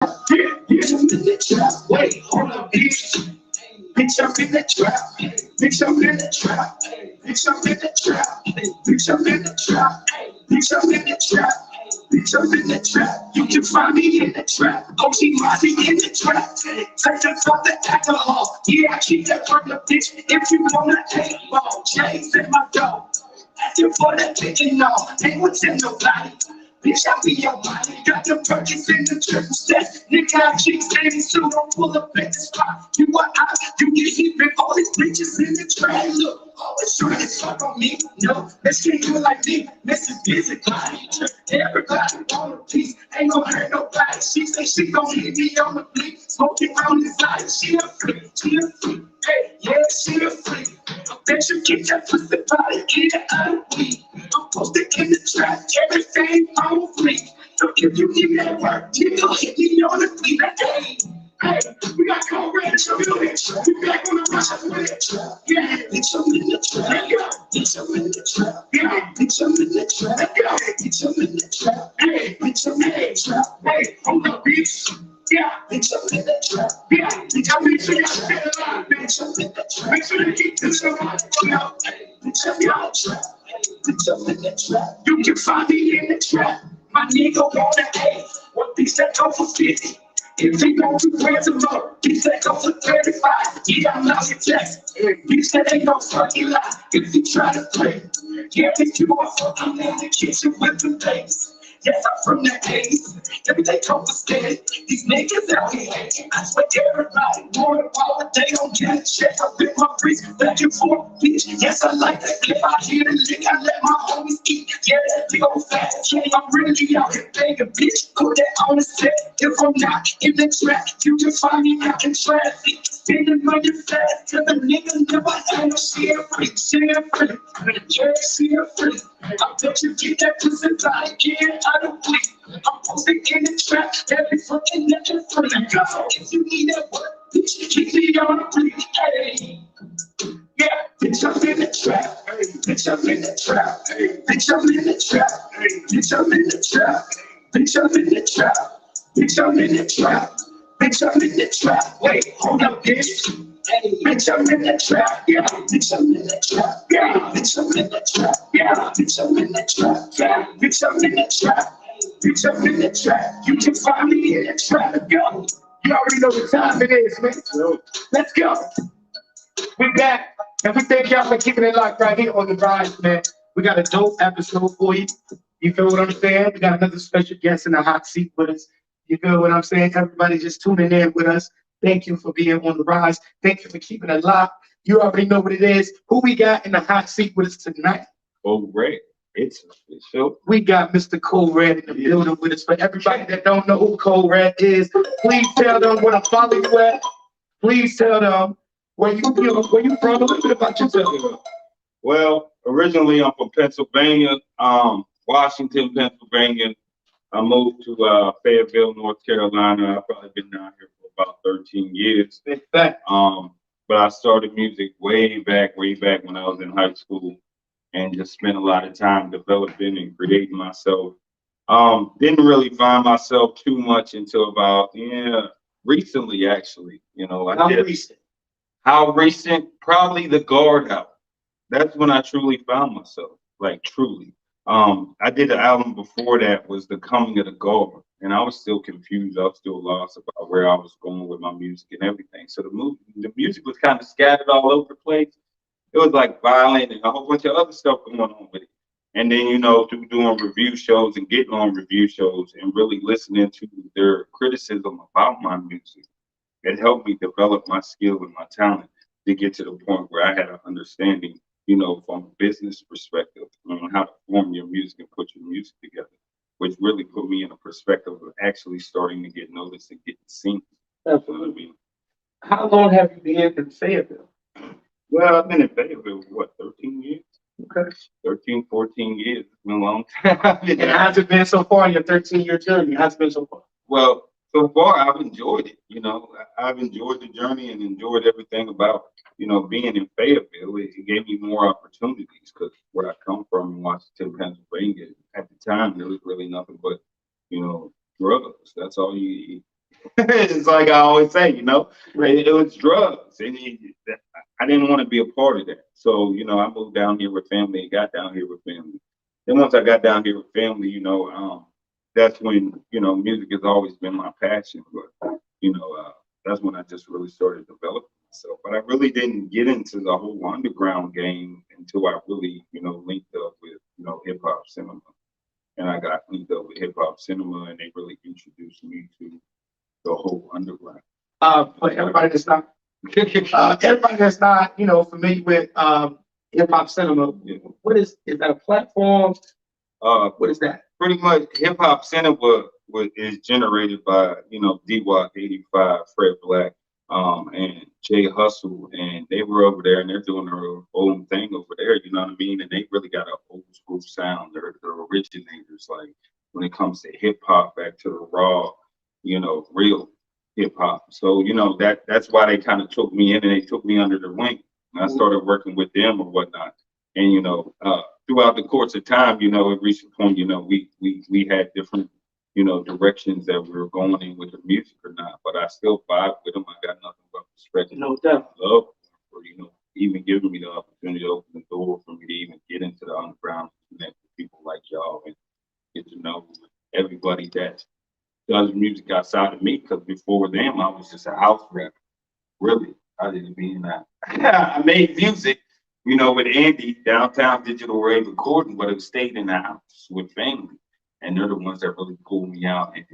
Yeah, yeah, I'm in the trap. Wait, hold up, bitch. Bitch, I'm in the trap. Bitch, I'm in the trap. Bitch, I'm in the trap. Bitch, I'm in the trap. Bitch, I'm in the trap. Bitch, I'm in the trap. You can find me in the trap. OG Monty in the trap. Take the fuck the alcohol. Yeah, I keep that from the bitch. If you wanna take ball, J's in my dog. Asking for that chicken, no. Ain't what's in nobody. Bitch, I be your money. Got the purchase in the triple step. Nigga, I keep standing so don't pull up at the spot. You are out, you get hit with all these bitches in the trash. Look, always trying to fuck on me. No, let's get you like me. Mr. Busy Body. Everybody want a piece. Ain't gonna hurt nobody. She say she gon' hit me on the beat. Smoking on the side. She a freak. She a freak. Hey, yeah, she a freak. I bet you get that pussy body. Get it out of me. I'm posted in the trap. Everything on fleek. So if you need that work, you gon' hit me on the fleek. Hey, hey, we got cold red in the building. We back on the rush with it. Yeah, bitch, I'm in the trap. Yeah, bitch, I'm in the trap. Yeah, bitch, I'm in the trap. Yeah, bitch, I'm in the trap. Hey, bitch, I'm in the trap. Hey, hold up, bitch. Yeah, bitch, I'm in the trap. Yeah, bitch, I'm in the trap. Bitch, I'm in the trap. Make sure you keep this alive. Bitch, I'm in the trap. Bitch, I'm in the trap. You can find me in the trap. My nigga wanna hate. One piece that go for 50. If he go to prayers alone, piece that go for 35. Yeah, I'm out your chest. Bitch, that ain't no fucking lie. If you try to play, yeah, if you are fucking in the kitchen with the face. Yes, I'm from the A's. Everything confiscated. These niggas out here hating. I swear everybody want to walk, they don't get a check. I flip my wrist back and forth, bitch. Yes, I like that. If I hear the lick, I let my homies eat. Yeah, that big old fat candy, I'm really out here begging, bitch. Put that on the set. If I'm not in the trap, you can find me out in traffic. Spending money fast, till the nigga never had no shit free. Shit free. Yeah, shit free. I bet you get that pussy body, get out of week. I'm posted in the trap, every fucking nigga free. Go, if you need that work, bitch, keep me on the free. Hey, yeah, bitch, I'm in the trap. Hey, bitch, I'm in the trap. Hey, bitch, I'm in the trap. Hey, bitch, I'm in the trap. Bitch, I'm in the trap. Bitch, I'm in the trap. Bitch, I'm in the trap. Wait, hold up, bitch. Hey, bitch, I'm in the trap. Yeah, bitch, I'm in the trap. Yeah, bitch, I'm in the trap. Yeah, bitch, I'm in the trap. Yeah, bitch, I'm in the trap. Bitch, I'm in the trap. You can find me in the trap. Go. You already know what time it is, man. Let's go. We back, and we thank y'all for keeping it locked right here on the Rise, man. We got a dope episode for you. You feel what I'm saying? We got another special guest in the hot seat with us. You feel what I'm saying? Everybody just tuning in with us. Thank you for being on the Rise. Thank you for keeping it locked. You already know what it is. Who we got in the hot seat with us tonight? Oh, great. It's Phil. We got Mr. Cole Red in the building with us. For everybody that don't know who Cole Red is, please tell them where to follow you at. Please tell them where you from, a little bit about yourself. Well, originally I'm from Pennsylvania, Washington, Pennsylvania. I moved to Fayetteville, North Carolina. I've probably been down here for about 13 years. Big fact. But I started music way back when I was in high school, and just spent a lot of time developing and creating myself. Didn't really find myself too much until about recently, actually. How recent? How recent? Probably the guard out. That's when I truly found myself, like truly. I did an album before that was The Coming of the Guard, and I was still confused. I was still lost about where I was going with my music and everything. So the music was kind of scattered all over the place. It was like violent and a whole bunch of other stuff going on with it. And then, through doing review shows and getting on review shows and really listening to their criticism about my music, it helped me develop my skill and my talent to get to the point where I had an understanding, from a business perspective on how to form your music and put your music together, which really put me in a perspective of actually starting to get noticed and getting seen. Absolutely. How long have you been in Fayetteville? Well, I've been in Fayetteville for 13 years? Okay. 13, 14 years. It's been a long time. And how's it been so far in your 13-year journey? How's it been so far? Well, so far I've enjoyed it. I've enjoyed the journey and enjoyed everything about, being in Fayetteville. It gave me more opportunities because where I come from in Washington, Pennsylvania, at the time there was really nothing but, drugs. That's all you It's like I always say, Right. it was drugs, and I didn't want to be a part of that. So, I moved down here with family and got down here with family. Then once I got down here with family, that's when, music has always been my passion. But, that's when I just really started developing myself. But I really didn't get into the whole underground game until I really, linked up with, hip hop cinema. And I got linked up with hip hop cinema, and they really introduced me to the whole underground. For everybody that's not, familiar with hip hop cinema, Yeah. what is that a platform? What is that? Pretty much hip hop cinema is generated by, D-Walk 85, Fred Black, and Jay Hustle, and they were over there and they're doing their own thing over there, you know what I mean? And they really got an old school sound. They're the originators, like when it comes to hip hop, back to the raw, real hip hop. So, that's why they kind of took me in and they took me under their wing. And I started working with them or whatnot. And, throughout the course of time, it reached a point, we had different, directions that we were going in with the music or not. But I still vibe with them. I got nothing but respect and No doubt. love for, even giving me the opportunity to open the door for me to even get into the underground, connect with people like y'all and get to know everybody that does music outside of me. Because before them, I was just a house rapper. Really, I didn't mean that. I made music, with Andy, Downtown Digital Rave Recording, but it stayed in the house with family. And they're the ones that really pulled me out and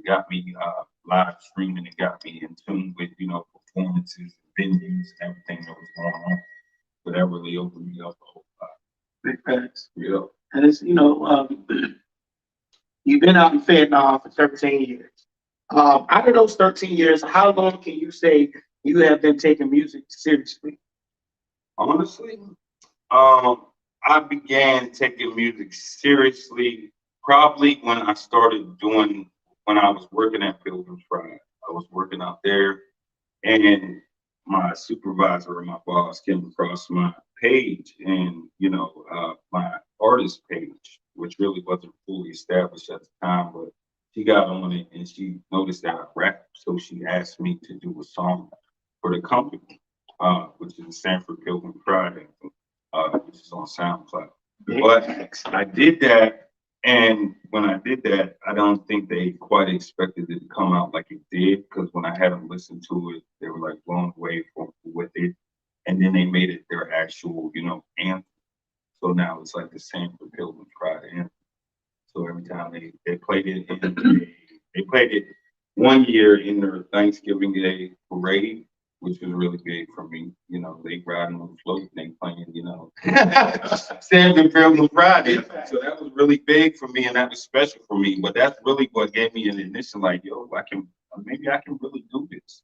got me live streaming and got me in tune with, performances, venues, and everything that was going on. So that really opened me up a whole lot. Big facts. Yeah. And it's, you've been out in Fayetteville for 13 years. Out of those 13 years, how long can you say you have been taking music seriously? Honestly, I began taking music seriously probably when I was working at Pilgrim's Pride. I was working out there, and my supervisor and my boss came across my page and, my artist page, which really wasn't fully established at the time, but she got on it and she noticed that I rap. So she asked me to do a song for the company, which is the Sanford Pilgrim Pride anthem, which is on SoundCloud. But I did that, and when I did that, I don't think they quite expected it to come out like it did, because when I had them listen to it, they were like blown away with it, and then they made it their actual, anthem. So now it's like the Sanford Pilgrim Pride anthem. So every time they played it, they played it one year in their Thanksgiving Day parade, which was really big for me. They riding on the float and they playing, Sanford Pilgrim Friday. So that was really big for me and that was special for me. But that's really what gave me an initial like, yo, maybe I can really do this.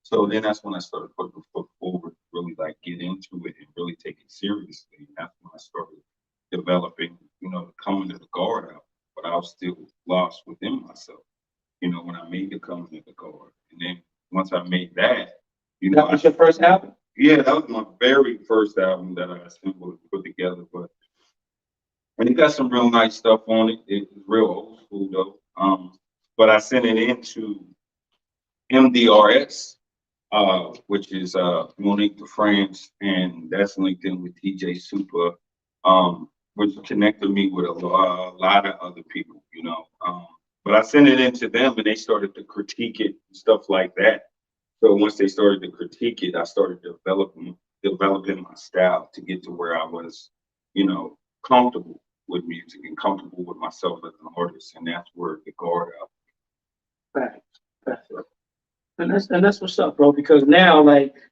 So then that's when I started putting the foot forward, really like get into it and really take it seriously. And that's when I started developing, coming to the guard out. But I was still lost within myself, when I made the coming to the guard. And then once I made that, That was your first album? yeah, that was my very first album that I assembled and put together. And it got some real nice stuff on it. It was real old school though. But I sent it into MDRS, which is Monique de France, and that's linked in with TJ Super, which connected me with a lot of other people, But I sent it into them, and they started to critique it and stuff like that. So once they started to critique it, I started developing my style to get to where I was, comfortable with music and comfortable with myself as an artist, and that's where the guard out. Right. Right. And that's what's up, bro. Because now,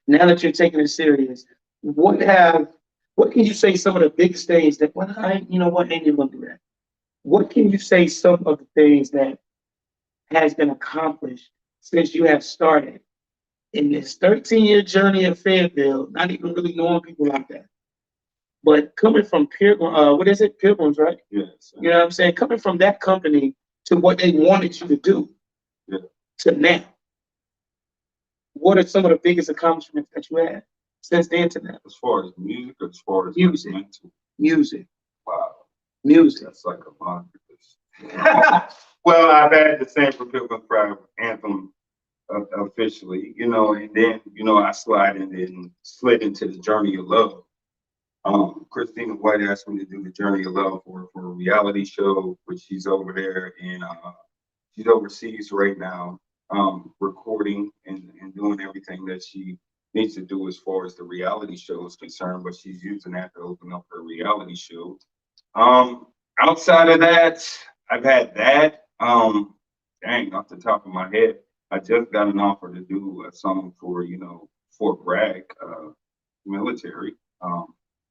now that you're taking it serious, what can you say some of the biggest things that ain't even gonna do that? What can you say some of the things that has been accomplished since you have started in this 13-year journey in Fayetteville, not even really knowing people like that? But coming from what is it? Pilgrims, right? Yes. You know what I'm saying? Coming from that company to what they wanted you to do, Yeah. to now. What are some of the biggest accomplishments that you had since then to now? As far as music or as far as Music. mental? Music. Wow. Music. That's like a mantra. Well, I've had the Sanford Pilgrim Pride anthem officially, and then, I slid into the Journey of Love. Christina White asked me to do the Journey of Love for a reality show, which she's over there and she's overseas right now, recording and doing everything that she needs to do as far as the reality show is concerned, but she's using that to open up her reality show. Um, Outside of that, I've had that. Dang, off the top of my head, I just got an offer to do a song for, Fort Bragg, military.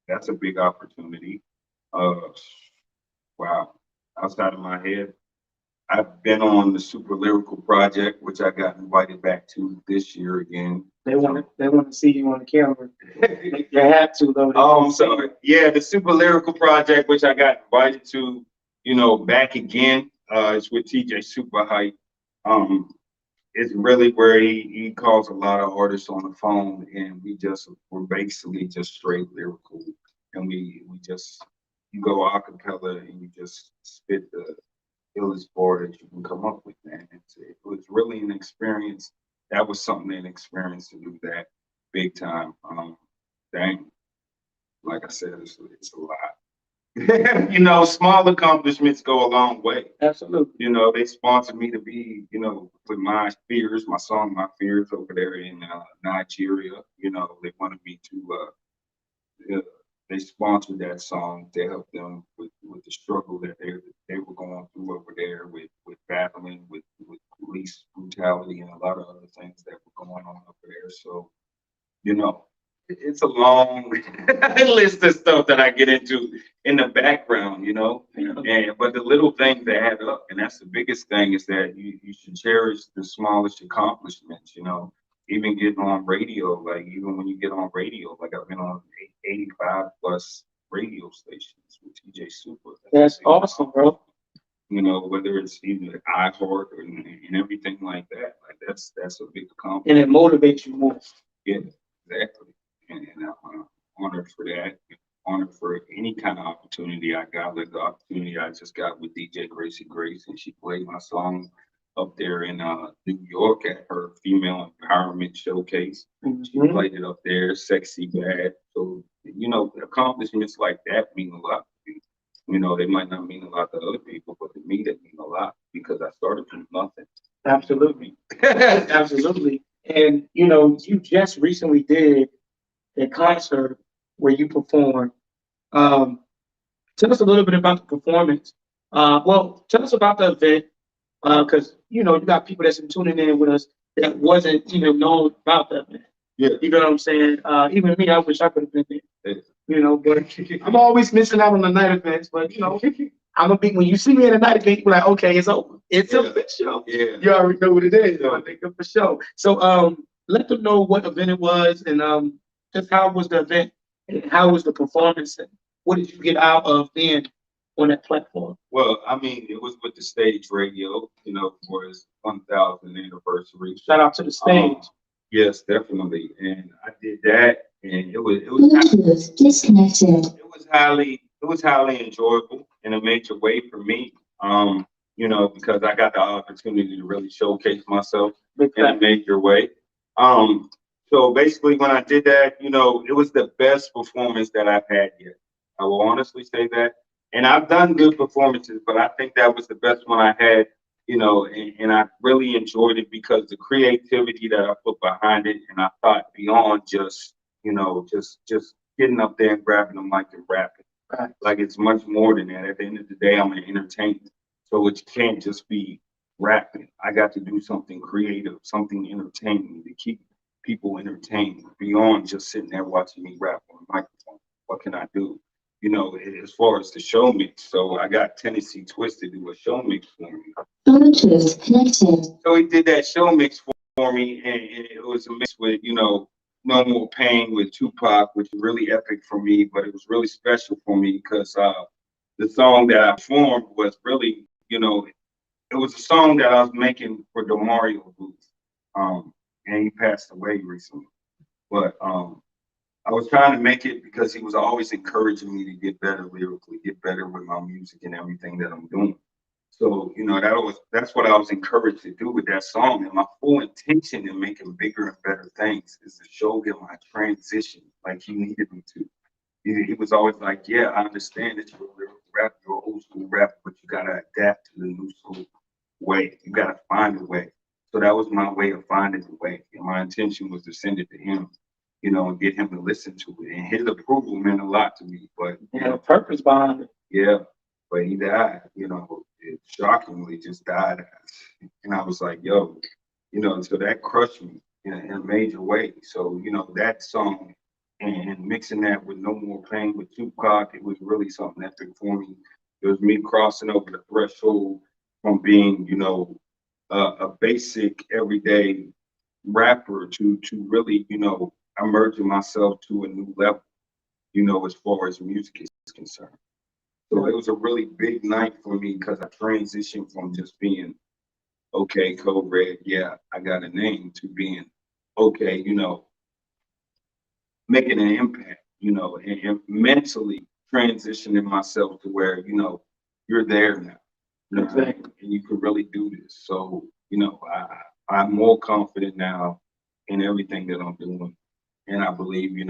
That's a big opportunity. Uh, wow. Outside of my head, I've been on the Super Lyrical Project, which I got invited back to this year again. They want to see you on the camera. They have to though. Oh, I'm sorry. Yeah, the Super Lyrical Project, which I got invited to, back again. It's with TJ Super Hype. Um, it's really where he calls a lot of artists on the phone, and we're basically just straight lyrical, and we just you go a cappella and you just spit the illest bar that you can come up with, man. It was really an experience. That was something an experience to do that big time. Dang, like I said, it's a lot. Small accomplishments go a long way. Absolutely. They sponsored me to be, with my fears, my song, My Fears over there in Nigeria. They wanted me to, they sponsored that song to help them with the struggle that they were going through over there with battling with police brutality and a lot of other things that were going on over there. So, you know, it's a long list of stuff that I get into in the background, and but the little things that add up, and that's the biggest thing is that you should cherish the smallest accomplishments, even getting on radio, like even when you get on radio, like I've been on 85 plus radio stations with TJ Super. That's awesome, bro. Whether it's even iHeart and everything like that, like that's a big And accomplishment. it motivates you more. Yeah, exactly. And I'm honored for that. Honored for any kind of opportunity I got, like the opportunity I just got with DJ Gracie Grace, and she played my song up there in New York at her female empowerment showcase. She Mhm. played it up there, sexy bad. So accomplishments like that mean a lot to me. They might not mean a lot to other people, but to me they mean a lot because I started from nothing. Absolutely. Absolutely. And you just recently did a concert where you performed. Um, Tell us a little bit about the performance. Well, tell us about the event, because you got people that's been tuning in with us that wasn't even known about the event. Yeah. You know what I'm saying? Even me, I wish I could have been there. Yeah. But I'm always missing out on the night events. But I'm a big when you see me at a night event, you're like, okay, it's over. It's a big show. Yeah. You already know what it is. Yeah. I think for sure. So let them know what event it was and just how was the event and how was the performance and what did you get out of being on that platform? Well, I mean, it was with the stage radio, for his 1,000th anniversary. Shout out to the stage. Yes, definitely. And I did that, and Bluetooth disconnected. it was highly enjoyable in a major way for me. Because I got the opportunity to really showcase myself in a major way. So basically, when I did that, it was the best performance that I've had yet. I will honestly say that. And I've done good performances, but I think that was the best one I had, and I really enjoyed it because the creativity that I put behind it, and I thought beyond just, just getting up there and grabbing the mic and rapping. Right. Like it's much more than that. At the end of the day, I'm an entertainer. So it can't just be rapping. I got to do something creative, something entertaining to keep people entertained beyond just sitting there watching me rap on a microphone. What can I do? As far as the show mix. So I got Tennessee Twist to do a show mix for me. Bluetooth connected. So he did that show mix for me, and it was a mix with, No More Pain with Tupac, which was really epic for me, but it was really special for me because the song that I performed was really, it was a song that I was making for DeMario Booth. And he passed away recently. But I was trying to make it because he was always encouraging me to get better lyrically, get better with my music and everything that I'm doing. So, that's what I was encouraged to do with that song. And my full intention in making bigger and better things is to show him my transition like he needed me to. He was always like, yeah, I understand that you're a lyrical rapper, you're an old school rapper, but you gotta adapt to the new school way. You gotta find a way. So that was my way of finding the way. And my intention was to send it to him, and get him to listen to it. And his approval meant a lot to me. But purpose behind it. yeah, but he died, it shockingly just died. And I was like, yo, so that crushed me in a major way. So, that song and mixing that with No More Pain with Tupac, it was really something epic for me. It was me crossing over the threshold from being, a basic everyday rapper to really, emerging myself to a new level, as far as music is concerned. So it was a really big night for me because I transitioned from just being okay, Code Red, yeah, I got a name, to being okay, making an impact, and mentally transitioning myself to where, you're there now, Exactly. and you can really do this. So, I'm more confident now in everything that I'm doing. And I believe, in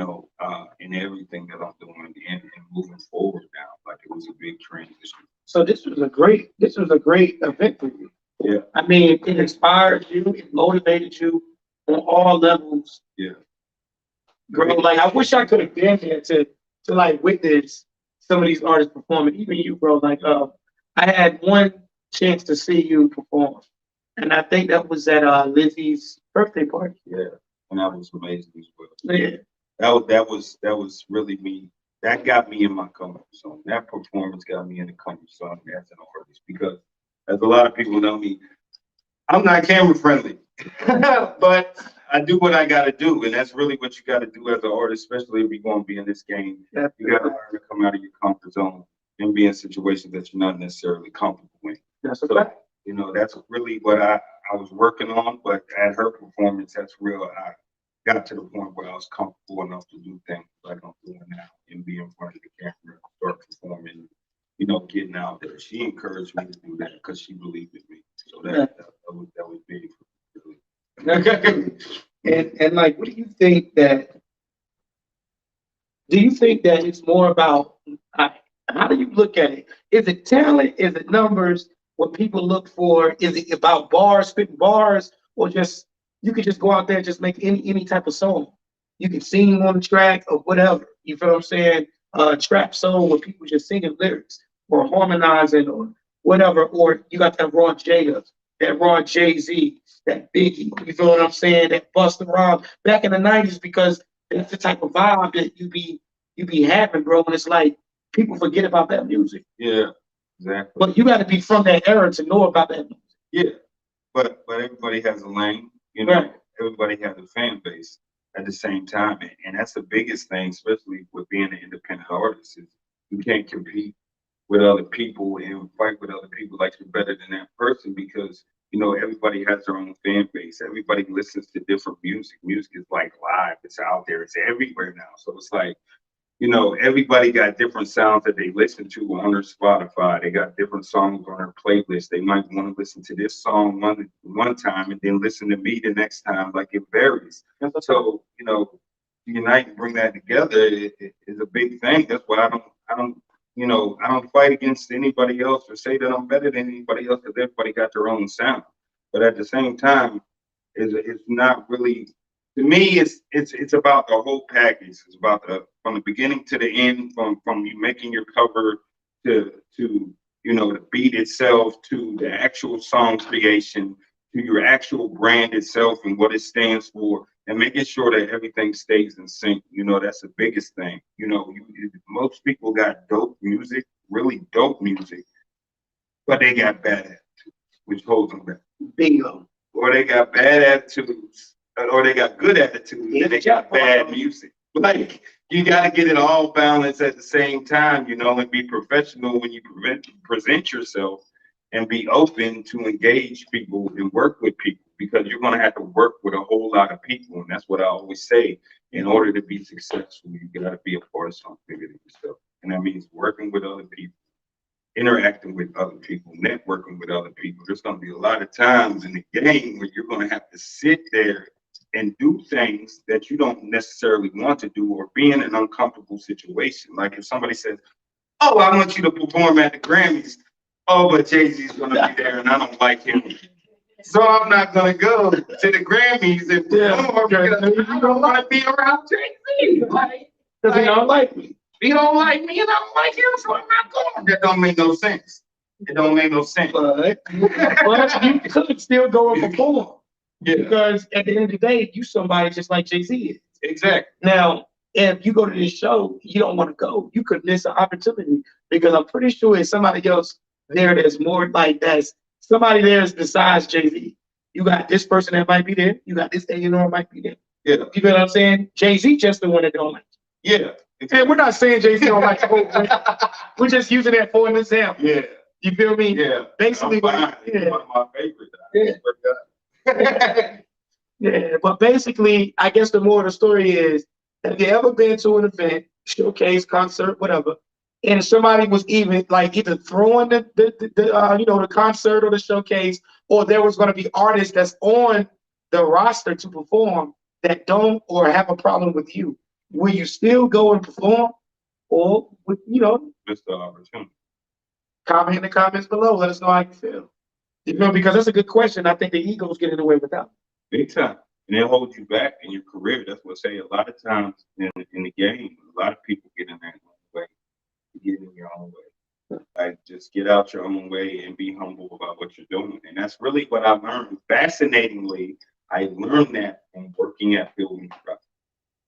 everything that I'm doing and moving forward now, like it was a big transition. So this was a great event for you. Yeah, I mean, it inspired you, it motivated you on all levels. yeah, Bro, like I wish I could have been there to like witness some of these artists performing, even you, bro. Like I had one chance to see you perform. And I think that was at Lizzie's birthday party. yeah. And that was amazing as well. Yeah. That was really me. That got me in my comfort zone. That performance got me in the comfort zone as an artist because, as a lot of people know me, I'm not camera friendly, but I do what I got to do, and that's really what you got to do as an artist, especially if you're going to be in this game. Yeah. You got to learn to come out of your comfort zone and be in situations that you're not necessarily comfortable in. That's a So, fact. that's really what I was working on. But at her performance, that's real. I got to the point where I was comfortable enough to do things like I'm doing now and be in front of the camera, start performing, getting out there. She encouraged me to do that because she believed in me. So that was big for me, really. And like, what do you think that? Do you think that it's more about how do you look at it? Is it talent? Is it numbers? What people look for? Is it about bars, spitting bars, or just you could just go out there and just make any type of song? You can sing on the track or whatever. You feel what I'm saying? Trap song where people just singing lyrics or harmonizing or whatever. Or you got that raw Jada, that raw Jay Z, that Biggie. You feel what I'm saying? That Busta Rhymes back in the '90s because that's the type of vibe that you be having, bro. And it's like people forget about that music. Yeah, exactly. But you got to be from that era to know about that music. Yeah, but everybody has a lane, Right. Everybody has a fan base at the same time, and that's the biggest thing, especially with being an independent artist, is you can't compete with other people and fight with other people like you're better than that person because everybody has their own fan base. Everybody listens to different music. Music is like live. It's out there. It's everywhere now. So it's like everybody got different sounds that they listen to on their Spotify. They got different songs on their playlist. They might want to listen to this song one time and then listen to me the next time. Like it varies. So unite and bring that together is a big thing. That's why I don't fight against anybody else or say that I'm better than anybody else because everybody got their own sound. But at the same time, it's not really, to me, it's about the whole package. It's about from the beginning to the end, from you making your cover to the beat itself, to the actual song creation, to your actual brand itself and what it stands for, and making sure that everything stays in sync. That's the biggest thing. Most people got dope music, really dope music, but they got bad attitudes, which holds them back. Bingo. Or they got bad attitudes, or they got good attitudes, and they got bad music. Like you got to get it all balanced at the same time, and be professional when you present yourself, and be open to engage people and work with people because you're going to have to work with a whole lot of people, and that's what I always say. In order to be successful, you got to be a part of something bigger than yourself, and that means working with other people interacting with other people, networking with other people. There's going to be a lot of times in the game where you're going to have to sit there and do things that you don't necessarily want to do or be in an uncomfortable situation. Like if somebody says, oh, I want you to perform at the Grammys. Oh, but Jay-Z's going to be there and I don't like him. So I'm not going to go to the Grammys and perform because I don't want to be around Jay-Z. Because he don't like me. He don't like me and I don't like him, so I'm not going. That don't make no sense. It don't make no sense. But you could still go and perform. Yeah. Because at the end of the day, you somebody just like Jay-Z is. Exactly. Now, if you go to this show, you don't want to go, you could miss an opportunity because I'm pretty sure it's somebody else there that's more like that's somebody there's besides Jay-Z. You got this person that might be there. You got this A&R might be there. Yeah. You know what I'm saying? Jay-Z just the one that don't like you. Yeah. And we're not saying Jay-Z don't like the whole thing. We're just using that for an example. Yeah. You feel me? Yeah. Basically, yeah. One of my favorites. Yeah. Yeah, but basically, I guess the moral of the story is, have you ever been to an event, showcase, concert, whatever, and somebody was even like either throwing the concert or the showcase, or there was going to be artists that's on the roster to perform that don't or have a problem with you? Will you still go and perform, or miss the opportunity? Comment in the comments below. Let us know how you feel. You know, because that's a good question. I think the ego's getting away with that. Big time. And it holds you back in your career. That's what I say. A lot of times in the game, a lot of people get in their own way. You get in your own way. Like, just get out your own way and be humble about what you're doing. And that's really what I learned. Fascinatingly, I learned that from working at Building Trust.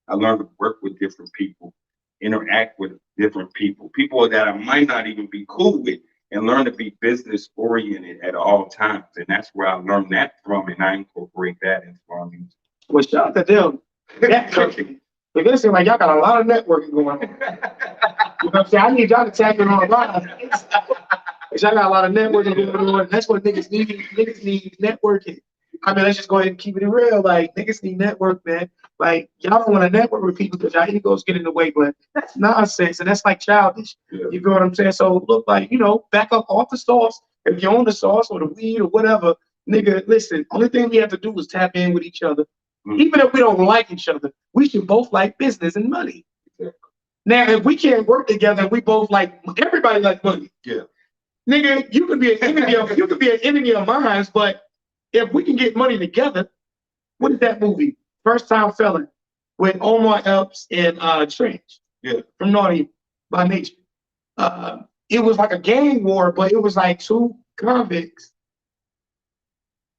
I learned to work with different people, interact with different people that I might not even be cool with, and learn to be business oriented at all times. And that's where I learned that from, and I incorporate that into our music. Well, shout out to them. Networking. Because it seems like y'all got a lot of networking going on. You know what I'm saying? I need y'all to tap in on a lot of things. Because y'all got a lot of networking going on. That's what niggas need. Niggas need networking. I mean, let's just go ahead and keep it real. Like, niggas need network, man. Like, y'all don't want to network with people because y'all egos get in the way, but that's nonsense, and that's like childish. Yeah. You know what I'm saying? So look, like, back up off the sauce. If you own the sauce or the weed or whatever, nigga, listen, only thing we have to do is tap in with each other. Mm-hmm. Even if we don't like each other, we should both like business and money. Yeah. Now, if we can't work together and we both like, everybody likes money. Yeah. Nigga, you could be an enemy of, mine, but if we can get money together, what is that movie? First Time Felon with Omar Epps and Trench. Yeah. From Naughty by Nature. It was like a gang war, but it was like two convicts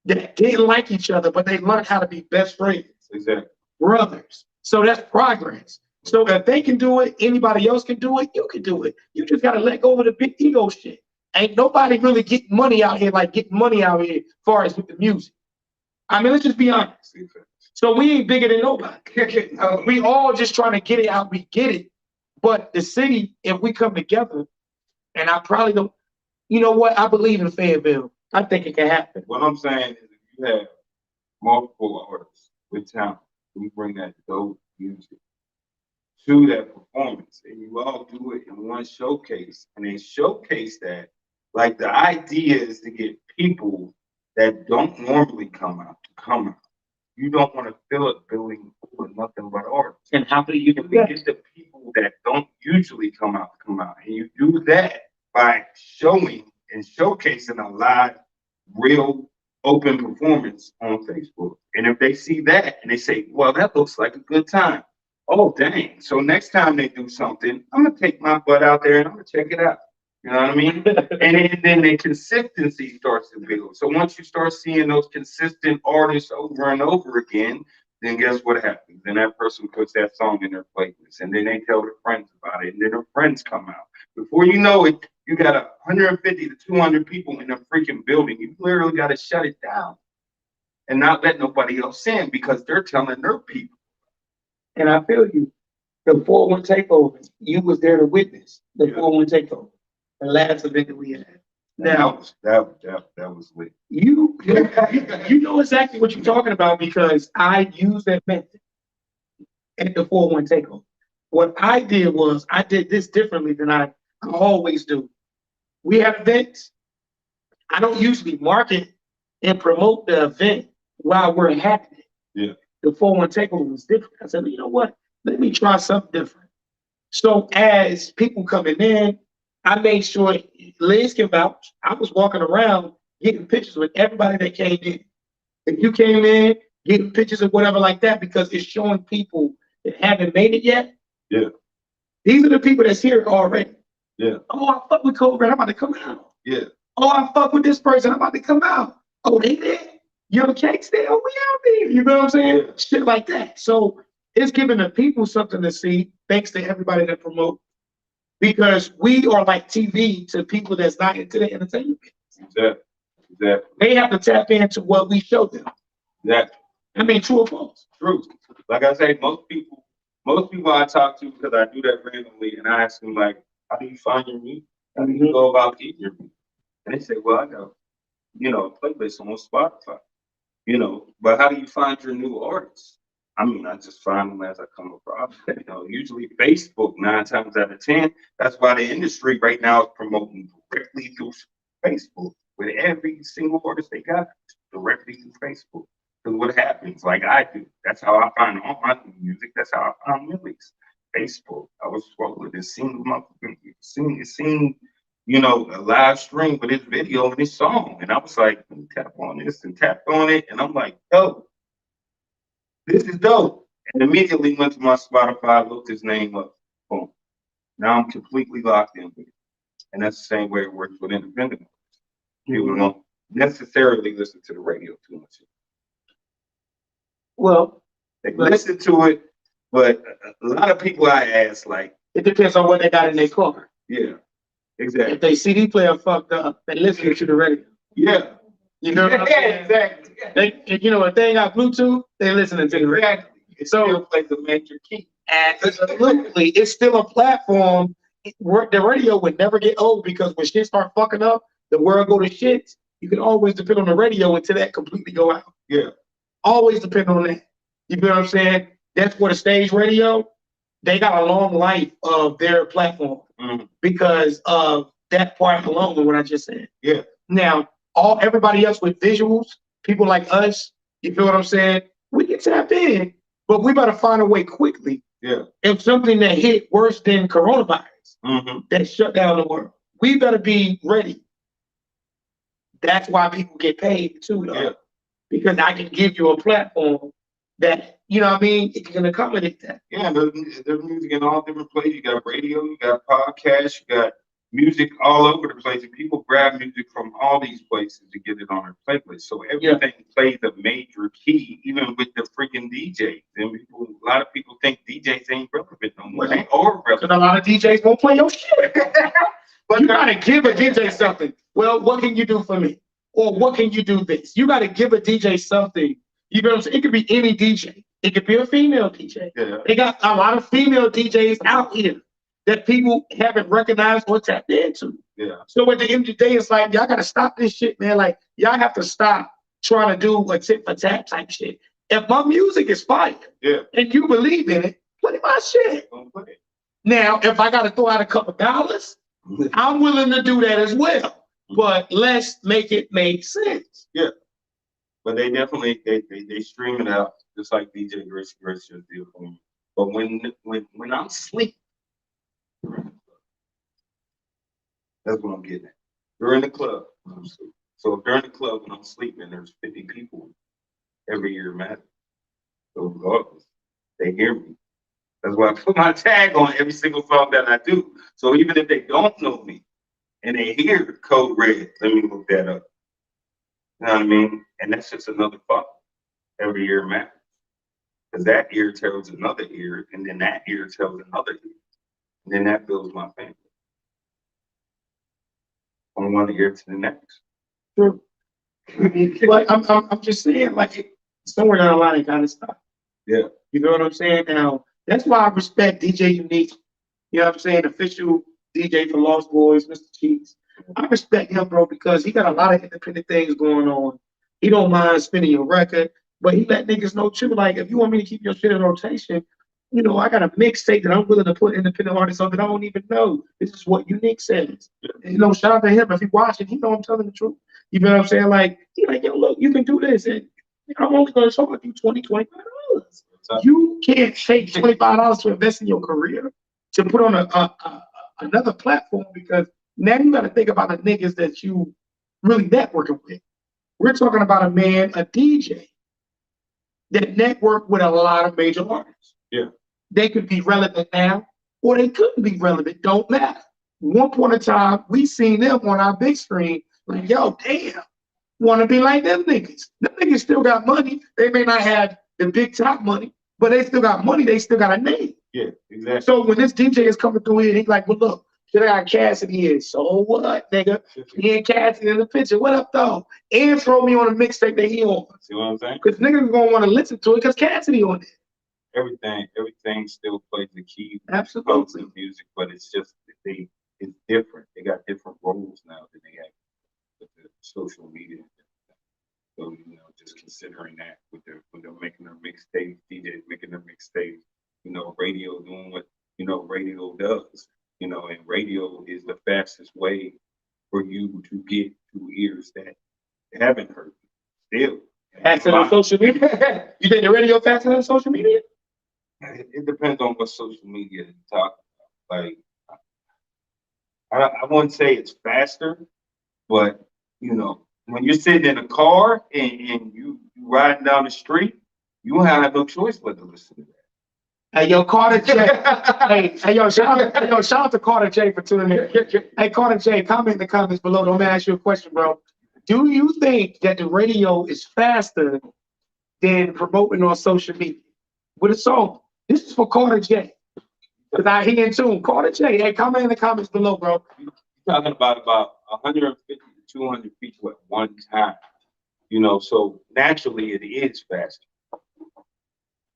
that didn't like each other, but they learned how to be best friends. Exactly. Brothers. So that's progress. So if they can do it, anybody else can do it, you can do it. You just got to let go of the big ego shit. Ain't nobody really getting money out here as far as with the music. I mean, let's just be honest. So we ain't bigger than nobody. We all just trying to get it out. We get it. But the city, if we come together, and I probably don't, you know what? I believe in Fayetteville. I think it can happen. What I'm saying is, if you have multiple artists with talent, we bring that dope music to that performance, and you all do it in one showcase, and they showcase that. Like, the idea is to get people that don't normally come out to come out. You don't want to fill a building full of nothing but artists. And how do you do that? Get the people that don't usually come out. And you do that by showing and showcasing a live, real, open performance on Facebook. And if they see that and they say, well, that looks like a good time. Oh, dang. So next time they do something, I'm going to take my butt out there and I'm going to check it out. You know what I mean? And then the consistency starts to build. So once you start seeing those consistent artists over and over again, then guess what happens? Then that person puts that song in their playlist, and then they tell their friends about it, and then their friends come out. Before you know it, you got 150 to 200 people in a freaking building. You literally got to shut it down and not let nobody else in because they're telling their people. And I feel you. The 4-1 takeover, you was there to witness the 4-1 takeover. The last event that we had. Now that was lit. You know exactly what you're talking about because I used that method at the 4-1 takeover. What I did was I did this differently than I always do. we have events. I don't usually market and promote the event while we're having it. Yeah. The 4-1 takeover was different. I said, you know what? Let me try something different. So as people coming in, I made sure Liz can vouch. I was walking around getting pictures with everybody that came in. If you came in, getting pictures of whatever like that, because it's showing people that haven't made it yet. Yeah. These are the people that's here already. Yeah. Oh, I fuck with Code Red. I'm about to come out. Yeah. Oh, I fuck with this person. I'm about to come out. Oh, they there. Young Cake's there. Oh, we out there. You know what I'm saying? Yeah. Shit like that. So it's giving the people something to see, thanks to everybody that promote. Because we are like TV to people that's not into the entertainment. Exactly. Exactly. They have to tap into what we show them. Exactly. I mean, true or false? True. Like I say, most people I talk to, because I do that randomly, and I ask them like, how do you find your music? How do you go about getting your music? And they say, well, I got, a playlist on Spotify, but how do you find your new artists? I mean, I just find them as I come across. Usually Facebook, 9 times out of 10. That's why the industry right now is promoting directly through Facebook with every single artist they got directly through Facebook. Because what happens, like I do, that's how I find all my new music. That's how I found Millie's. Facebook. I was scrolling and seeing a live stream with his video and his song. And I was like, let me tap on this and tapped on it. And I'm like, yo, this is dope. And immediately went to my Spotify, looked his name up. Boom. Now I'm completely locked in with it. And that's the same way it works with independent artists. People don't necessarily listen to the radio too much. Well, they listen to it, but a lot of people I ask, like, it depends on what they got in their car. Yeah, exactly. If they CD player fucked up, they listen to the radio. Yeah. You know what I'm saying? Exactly. If they ain't got Bluetooth, they listening to the radio. Exactly. It still plays a major key. Absolutely. It's still a platform. The radio would never get old, because when shit start fucking up, the world go to shit. You can always depend on the radio until that completely go out. Yeah. Always depend on that. You know what I'm saying? That's where the stage radio, they got a long life of their platform because of that part alone, what I just said. Yeah. Now, everybody else with visuals, people like us, you feel what I'm saying? We can tap in, but we better find a way quickly. Yeah. If something that hit worse than coronavirus that shut down the world, we better be ready. That's why people get paid too, though. Yeah. Because I can give you a platform that, you know what I mean, it can accommodate that. Yeah, there's music in all different places. You got radio, you got podcasts, you got music all over the place. And people grab music from all these places to get it on their playlist. So everything plays a major key, even with the freaking DJs. And a lot of people think DJs ain't relevant no more. They are relevant. Because a lot of DJs won't play your shit. But you gotta give a DJ something. Well, what can you do for me? Or what can you do this? You gotta give a DJ something. You know what I'm saying? It could be any DJ. It could be a female DJ. Yeah. They got a lot of female DJs out here that people haven't recognized or tapped into. Yeah. So at the end of the day, it's like, y'all gotta stop this shit, man. Like, y'all have to stop trying to do a tit for tat type shit. If my music is fire and you believe in it, play my shit. Don't play it. Now, if I gotta throw out a couple dollars, I'm willing to do that as well. But let's make it make sense. Yeah. But they definitely they stream it out just like DJ Rich just did for me. But when I'm asleep, that's what I'm getting at. During the club, when I'm asleep. So during the club when I'm sleeping, there's 50 people every year, man. So regardless, they hear me. That's why I put my tag on every single song that I do. So even if they don't know me and they hear Code Red, let me look that up. You know what I mean? And that's just another fuck. Every ear matters. Because that ear tells another ear, and then that ear tells another ear. And then that builds my family. From one ear to the next. True. Like I'm just saying, like, somewhere down the line it gotta stop. Yeah. You know what I'm saying? Now, that's why I respect DJ Unique. You know what I'm saying? Official DJ for Lost Boys, Mr. Cheeks. I respect him, bro, because he got a lot of independent things going on. He don't mind spinning your record, but he let niggas know too, like, if you want me to keep your shit in rotation, you know, I got a mixtape that I'm willing to put independent artists on that I don't even know. This is what Unique says. And, you know, shout out to him. If he watching, he know I'm telling the truth. You know what I'm saying? Like, he like, yo, look, you can do this. And I'm only going to charge you $25. You can't take $25 to invest in your career to put on another platform, because now you got to think about the niggas that you really networking with. We're talking about a man, a DJ, that network with a lot of major artists. Yeah. They could be relevant now, or they couldn't be relevant. Don't matter. One point in time, we seen them on our big screen. Like, yo, damn, want to be like them niggas. Them niggas still got money. They may not have the big top money, but they still got money. They still got a name. Yeah, exactly. So when this DJ is coming through here, he's like, well, look, should I got Cassidy here? So what, nigga? He ain't Cassidy in the picture. What up, though? And throw me on a mixtape that he on. See what I'm saying? Because niggas gonna want to listen to it because Cassidy on it. Everything still plays the key. Absolutely. In music, but it's just it's different. They got different roles now than they have with the social media. So, you know, just considering that when they're making their mixtape, DJs making their mixtape, you know, radio doing what, you know, radio does, you know, and radio is the fastest way for you to get to ears that haven't heard you. Still. Faster than social media? You think the radio faster than social media? It depends on what social media you talk about. Like, I wouldn't say it's faster, but, you know, when you're sitting in a car and you riding down the street, you don't have no choice but to listen to that. Hey, yo, Carter J. hey, yo, shout out to Carter J for tuning in. Hey, Carter J, comment in the comments below. Let me ask you a question, bro. Do you think that the radio is faster than promoting on social media with a song? This is for Carter J. Because I hear in tune. Carter J, hey, comment in the comments below, bro. You're talking about 150 to 200 people at one time. You know, so naturally it is faster.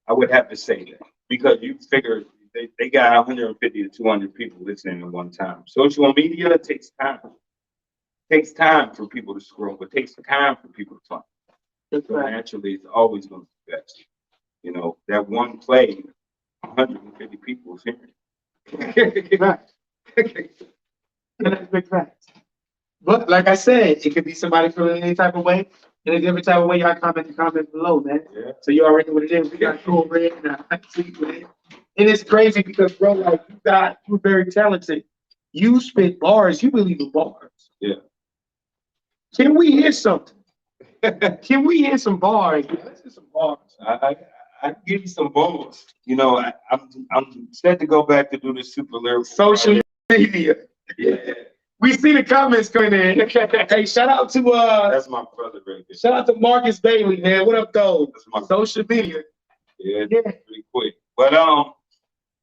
I would have to say that, because you figure they got 150 to 200 people listening at one time. Social media takes time. It takes time for people to scroll. It takes time for people to talk. So naturally, it's always going to be faster. You know, that one play, 150 people is hearing. Right. That's big facts. But like I said, it could be somebody feeling any type of way. And if every type of way, y'all comment in the comments below, man. Yeah. So you already know what it is. We got Cool Red and I see man. And it's crazy because, bro, like you're very talented. You spit bars, you believe in bars. Yeah. Can we hear something? Can we hear some bars? Let's hear some bars. I give you some bars. You know, I'm set to go back to do the super lyrical Social media. Yeah. We see the comments coming in. Hey, shout out to that's my brother right there. shout out to Marcus Bailey, man. What up, though? That's my Social media. Yeah, pretty quick. But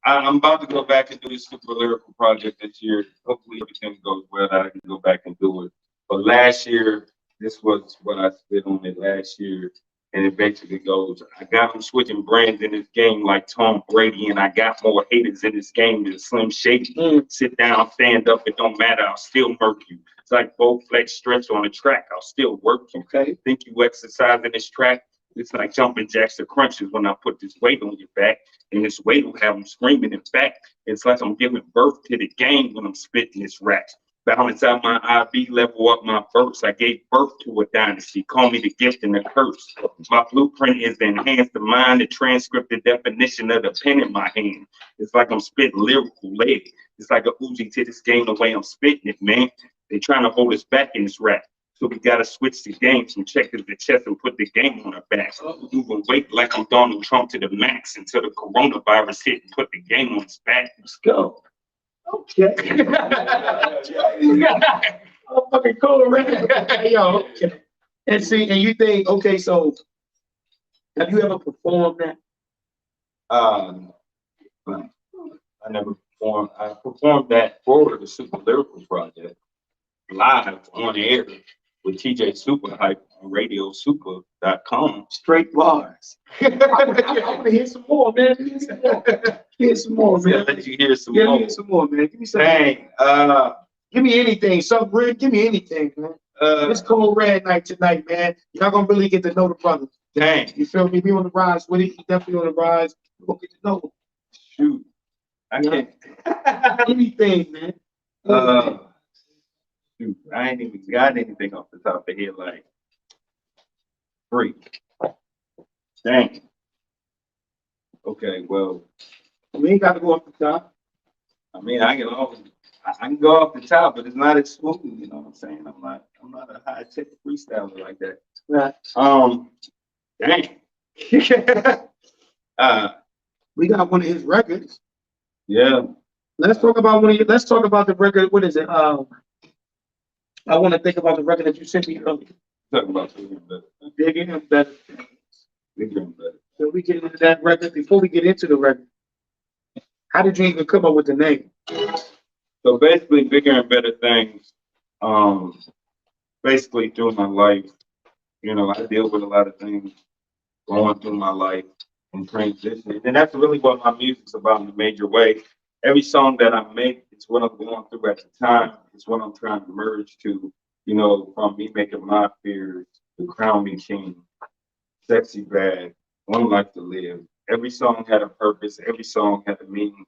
I'm about to go back and do this super lyrical project this year. Hopefully everything goes well that I can go back and do it. But last year, this was what I spit on it last year. And it basically goes, I got them switching brands in this game like Tom Brady, and I got more haters in this game than Slim Shady. Sit down, stand up, it don't matter, I'll still murk you. It's like both flex stretch on the track, I'll still work you. Okay. Think you exercising this track? It's like jumping jacks or crunches when I put this weight on your back, and this weight will have them screaming. In fact, it's like I'm giving birth to the game when I'm spitting this rap. Balance out my IB, level up my verse. I gave birth to a dynasty. Call me the gift and the curse. My blueprint is to enhance the mind, the transcript, the definition of the pen in my hand. It's like I'm spitting lyrical lead. It's like a Uzi to this game the way I'm spitting it, man. They trying to hold us back in this rap. So we gotta switch the game from checkers to chess and put the game on our backs. Moving weight like I'm Donald Trump to the max until the coronavirus hit and put the game on its back. Let's go. Okay. I'm fucking cool, right? Yo, okay. And see, and you think, okay, so have you ever performed that? I never performed. I performed that for the Super Lyrical Project live on air with TJ Super Hype on radiosuper.com. Straight bars. I want to hear some more, man. Hear some more, man. Let you hear some more. Hear some more, man. Give me some. Dang. Give me anything. Something red. Give me anything, man. It's cold red night tonight, man. Y'all gonna really get to know the brother. Dang. You feel me? We on the rise with it. He definitely on the rise. We're gonna get to know him. Shoot, I can't. Anything, man. Shoot, I ain't even got anything off the top of the head like freak. Dang. Okay, well, We ain't got to go off the top. I mean, I can go off the top, but it's not as smooth. You know what I'm saying? I'm not a high tech freestyler like that. Right. Dang. We got one of his records. Yeah. Let's talk about let's talk about the record. What is it? I want to think about the record that you sent me earlier. Talking about bigger and better. Bigger and better. Bigger and better. So we get into that record. Before we get into the record, how did you even come up with the name? So basically, bigger and better things. Basically, through my life, you know, I deal with a lot of things going through my life and transitioning, and that's really what my music's about in a major way. Every song that I make, it's what I'm going through at the time. It's what I'm trying to merge to, you know, from me making my fears to crown me king, sexy bad, one life to live. Every song had a purpose. Every song had a meaning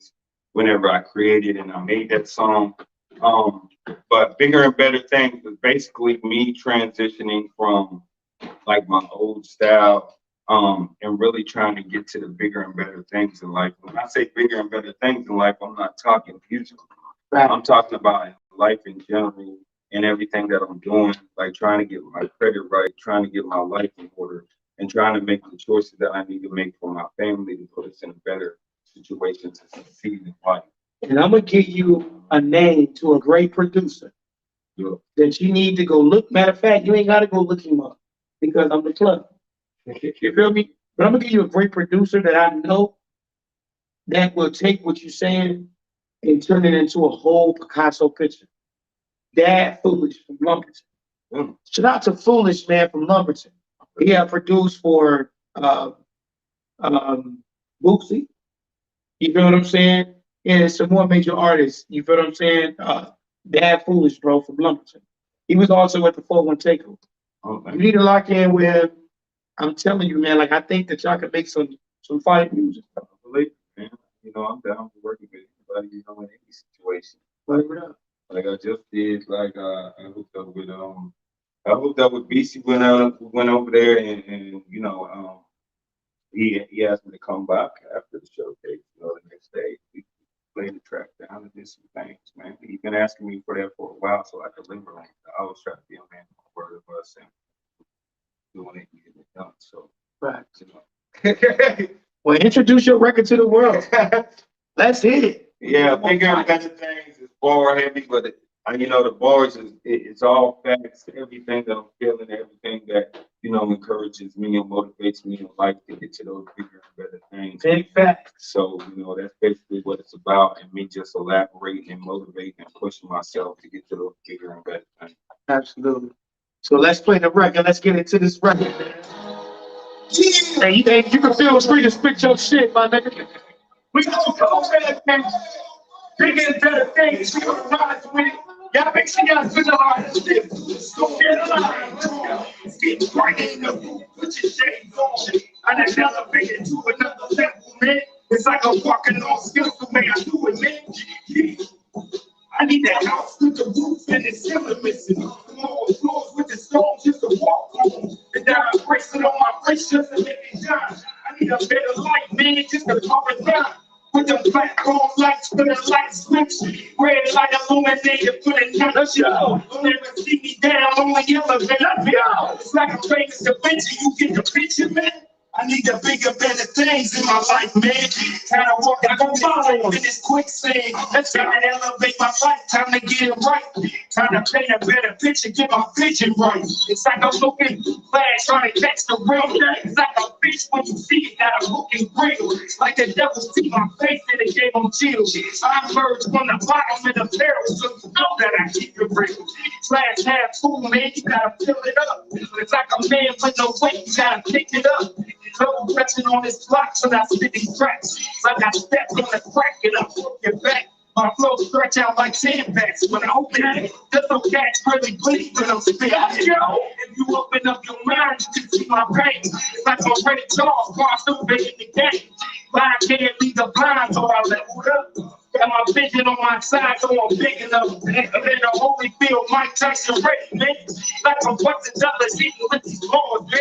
whenever I created and I made that song. But bigger and better things was basically me transitioning from like my old style, and really trying to get to the bigger and better things in life. When I say bigger and better things in life, I'm not talking music. I'm talking about life in general and everything that I'm doing, like trying to get my credit right, trying to get my life in order, and trying to make the choices that I need to make for my family to put us in a better situation to succeed in life. And I'm gonna give you a name to a great producer Yeah. that you need to go look. Matter of fact, you ain't gotta go look him up because I'm the club. You feel me? But I'm gonna give you a great producer that I know that will take what you're saying and turn it into a whole Picasso picture. Dad Foolish from Lumberton. Mm. Shout out to Foolish Man from Lumberton. He had produced for Bootsy. You feel what I'm saying? And some more major artists. You feel what I'm saying? Dad Foolish, bro, from Lumberton. He was also at the 4-1 Takeover. Okay. You need to lock in with him. I'm telling you, man, like I think that y'all can make some fire music. I believe it, man. You know, I'm down for working with anybody, you know, in any situation. Whatever it up. Like I just did, like I hooked up with BC went over there and you know, he asked me to come back after the showcase, you know, the next day. We played the track down and did some things, man. He's been asking me for that for a while, so I deliver on it. I always try to be a man of my word of us and doing it and getting it done. So Right. you know. Well, introduce your record to the world. Let's hit it. Yeah, bigger and better things is bar heavy, but you know the bars it's all facts. Everything that I'm feeling, everything that you know encourages me and motivates me in life to get to those bigger and better things. Big facts. So you know that's basically what it's about, and me just elaborating and motivating and pushing myself to get to those bigger and better things. Absolutely. So let's play the record. Let's get into this record, man. Hey, you can feel free to spit your shit, my nigga. We gonna go better things. Bigger and better things. We gonna rise with it. Y'all make sure y'all visualize this. Go get alive. Get right in the booth. Put your shades on. And then elevate it to another level, man. It's like I'm walking on skills the way I do it, man. Yeah. I need that house with the roof and the ceiling missing. More floors with the stones just to walk on. And now I'm bracing on my face just to make it shine. I need a better light, man, just to calm it down. With them platform lights for the light switch. Red light illuminated for the night show. Don't ever see me down on the elevator. It's like I'm famous to venture. You get the picture, man. I need the bigger, better things in my life, man. Time to walk out on fire in this quicksand. That's time to elevate my life. Time to get it right. Time to paint a better picture, get my vision right. It's like I'm looking flash trying to catch the rain. It's like a fish when you see it, got a looking real. It's like the devil see my face and it gave him chills. I emerged from the bottom of the barrel, so you know that I keep it real. Slash half fool, man, you gotta fill it up. It's like a man with no weight, you gotta pick it up. Trouble pressing on this block, so I spit these tracks. Like I stepped on the crack and I broke your back. My flow stretch out like sandbags. When I open it, there's no cats really bleed when I'm spitting. If you open up your mind, you can see my pain. It's like I'm ready to cross over in the game. Blind can't lead the blind, so I leveled up. Got my vision on my side, so I'm big enough. And then the Holyfield, Mike Tyson ready, man. Like I'm busting dollars, eating with these balls, man.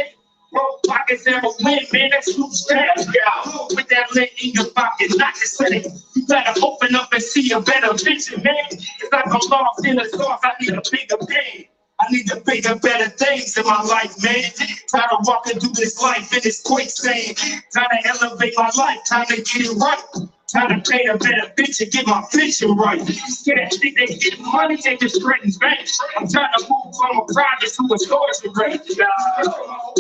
Broke pockets and a win, man. That's who stands, y'all. With that lint in your pocket, not the city. You gotta open up and see a better vision, man. It's like I'm lost in the sauce. I need a bigger game. I need to bigger, better things in my life, man. Tired of walking through this life in this quicksand. Time to elevate my life, time to get it right. Time to paint a better picture, get my vision right. Yeah, think they get money, they just threaten banks. I'm trying to move from a private to a storage rate.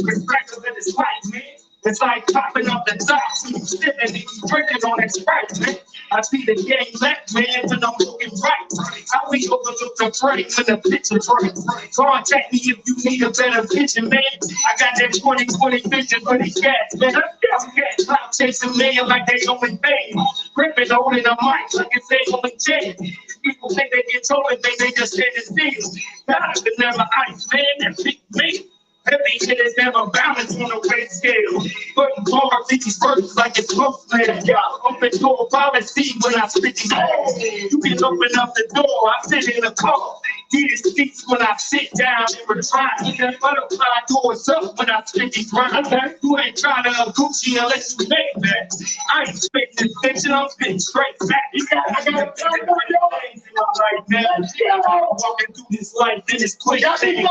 Perspective in this life, man. It's like popping up the top, sipping and drinking on that Sprite, man. I see the game left, man, when I'm looking right. How we overlook the frame when the picture right. Contact me if you need a better vision, man. I got that 20/20 vision for these cats, man. I'm chasing man like they only pay. Gripping, holding a mic like it's they only jail. People think they get told it, they just stand still. God could never ice, man, that big me. Heavy shit is never balanced on a weight scale. Putting bars in these verses like it's close man. Open door policy when I spit these balls. You can open up the door, I sit in the car. These seats when I sit down and recline. Butterfly doors up when I spit these rhymes. You ain't trying to Gucci unless you make that. I ain't spitting fiction, I'm spitting straight back. I got things in my life, man. I'm walking through this life in this quick thing.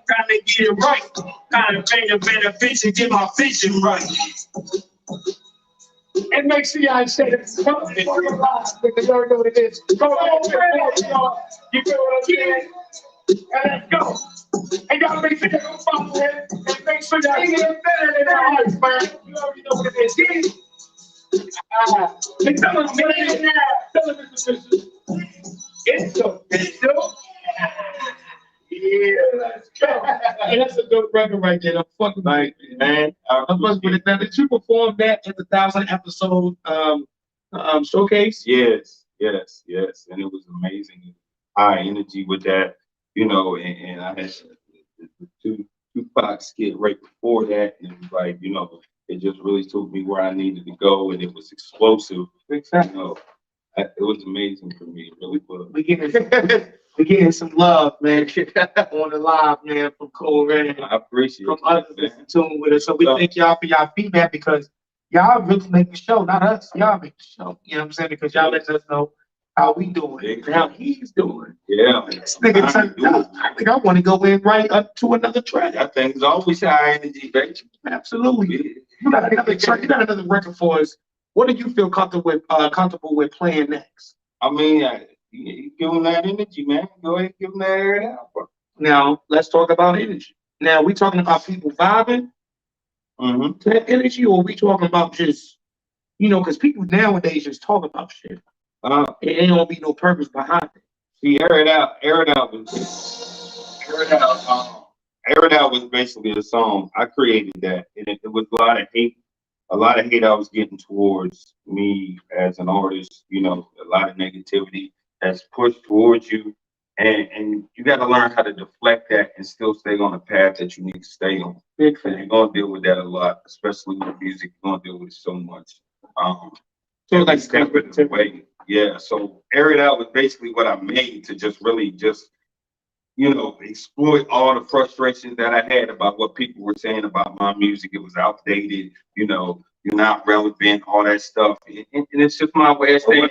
Trying to get it right. Trying to paint a better vision, get my vision right. And make sure y'all say this. Because you already know what it is. Go on, y'all. You feel what I'm saying? And let's go. And y'all make sure y'all follow it. And make sure y'all get better than ours, man. You already know what it is. And tell us, man. Tell us, Mr. It's so yeah, let's go. Hey, that's a dope record right there. I'm fucking like, man. I'm fucking with it. Now, did you perform that at the 1,000 episode showcase? Yes. And it was amazing. High energy with that, you know, and I had the Tupac skit right before that. And it was like, you know, it just really took me where I needed to go, and it was explosive. Exactly. You know, it was amazing for me. It really was. We're getting some love, man, on the live, man, from Cole Red. I appreciate from others that's in tune with us. So we thank y'all for y'all feedback because y'all really make the show, not us. Y'all make the show. You know what I'm saying? Because y'all let us know how we doing and how he's doing. Yeah. This nigga I think I want to go in right up to another track. I think it's always high energy, baby. Absolutely. You got another track, you got another record for us. What do you feel comfortable with playing next? I mean, you give them that energy, man. Go ahead and give them that air out, bro. Now, let's talk about energy. Now, we talking about people vibing to that energy, or we talking about just, you know, because people nowadays just talk about shit. It ain't gonna be no purpose behind it. See, Air It Out was basically a song. I created that, and it was a lot of hate I was getting towards me as an artist, you know, a lot of negativity that's pushed towards you. And you got to learn how to deflect that and still stay on the path that you need to stay on. Because you're going to deal with that a lot, especially with music. You're going to deal with it so much. So like step it away. Yeah. So Air It Out was basically what I made to just really you know, exploit all the frustrations that I had about what people were saying about my music. It was outdated, you know, you're not relevant, all that stuff. And it's just my way of saying.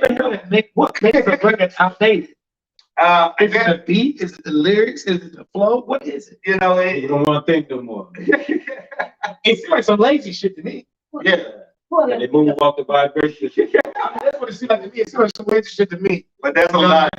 What makes a record outdated? Is it the beat? Is it the lyrics? Is it the flow? What is it? You know, You don't want to think no more. It seems like some lazy shit to me. Yeah. And they move off the vibration. I mean, that's what it seems like to me. It seems like some lazy shit to me. But that's a lot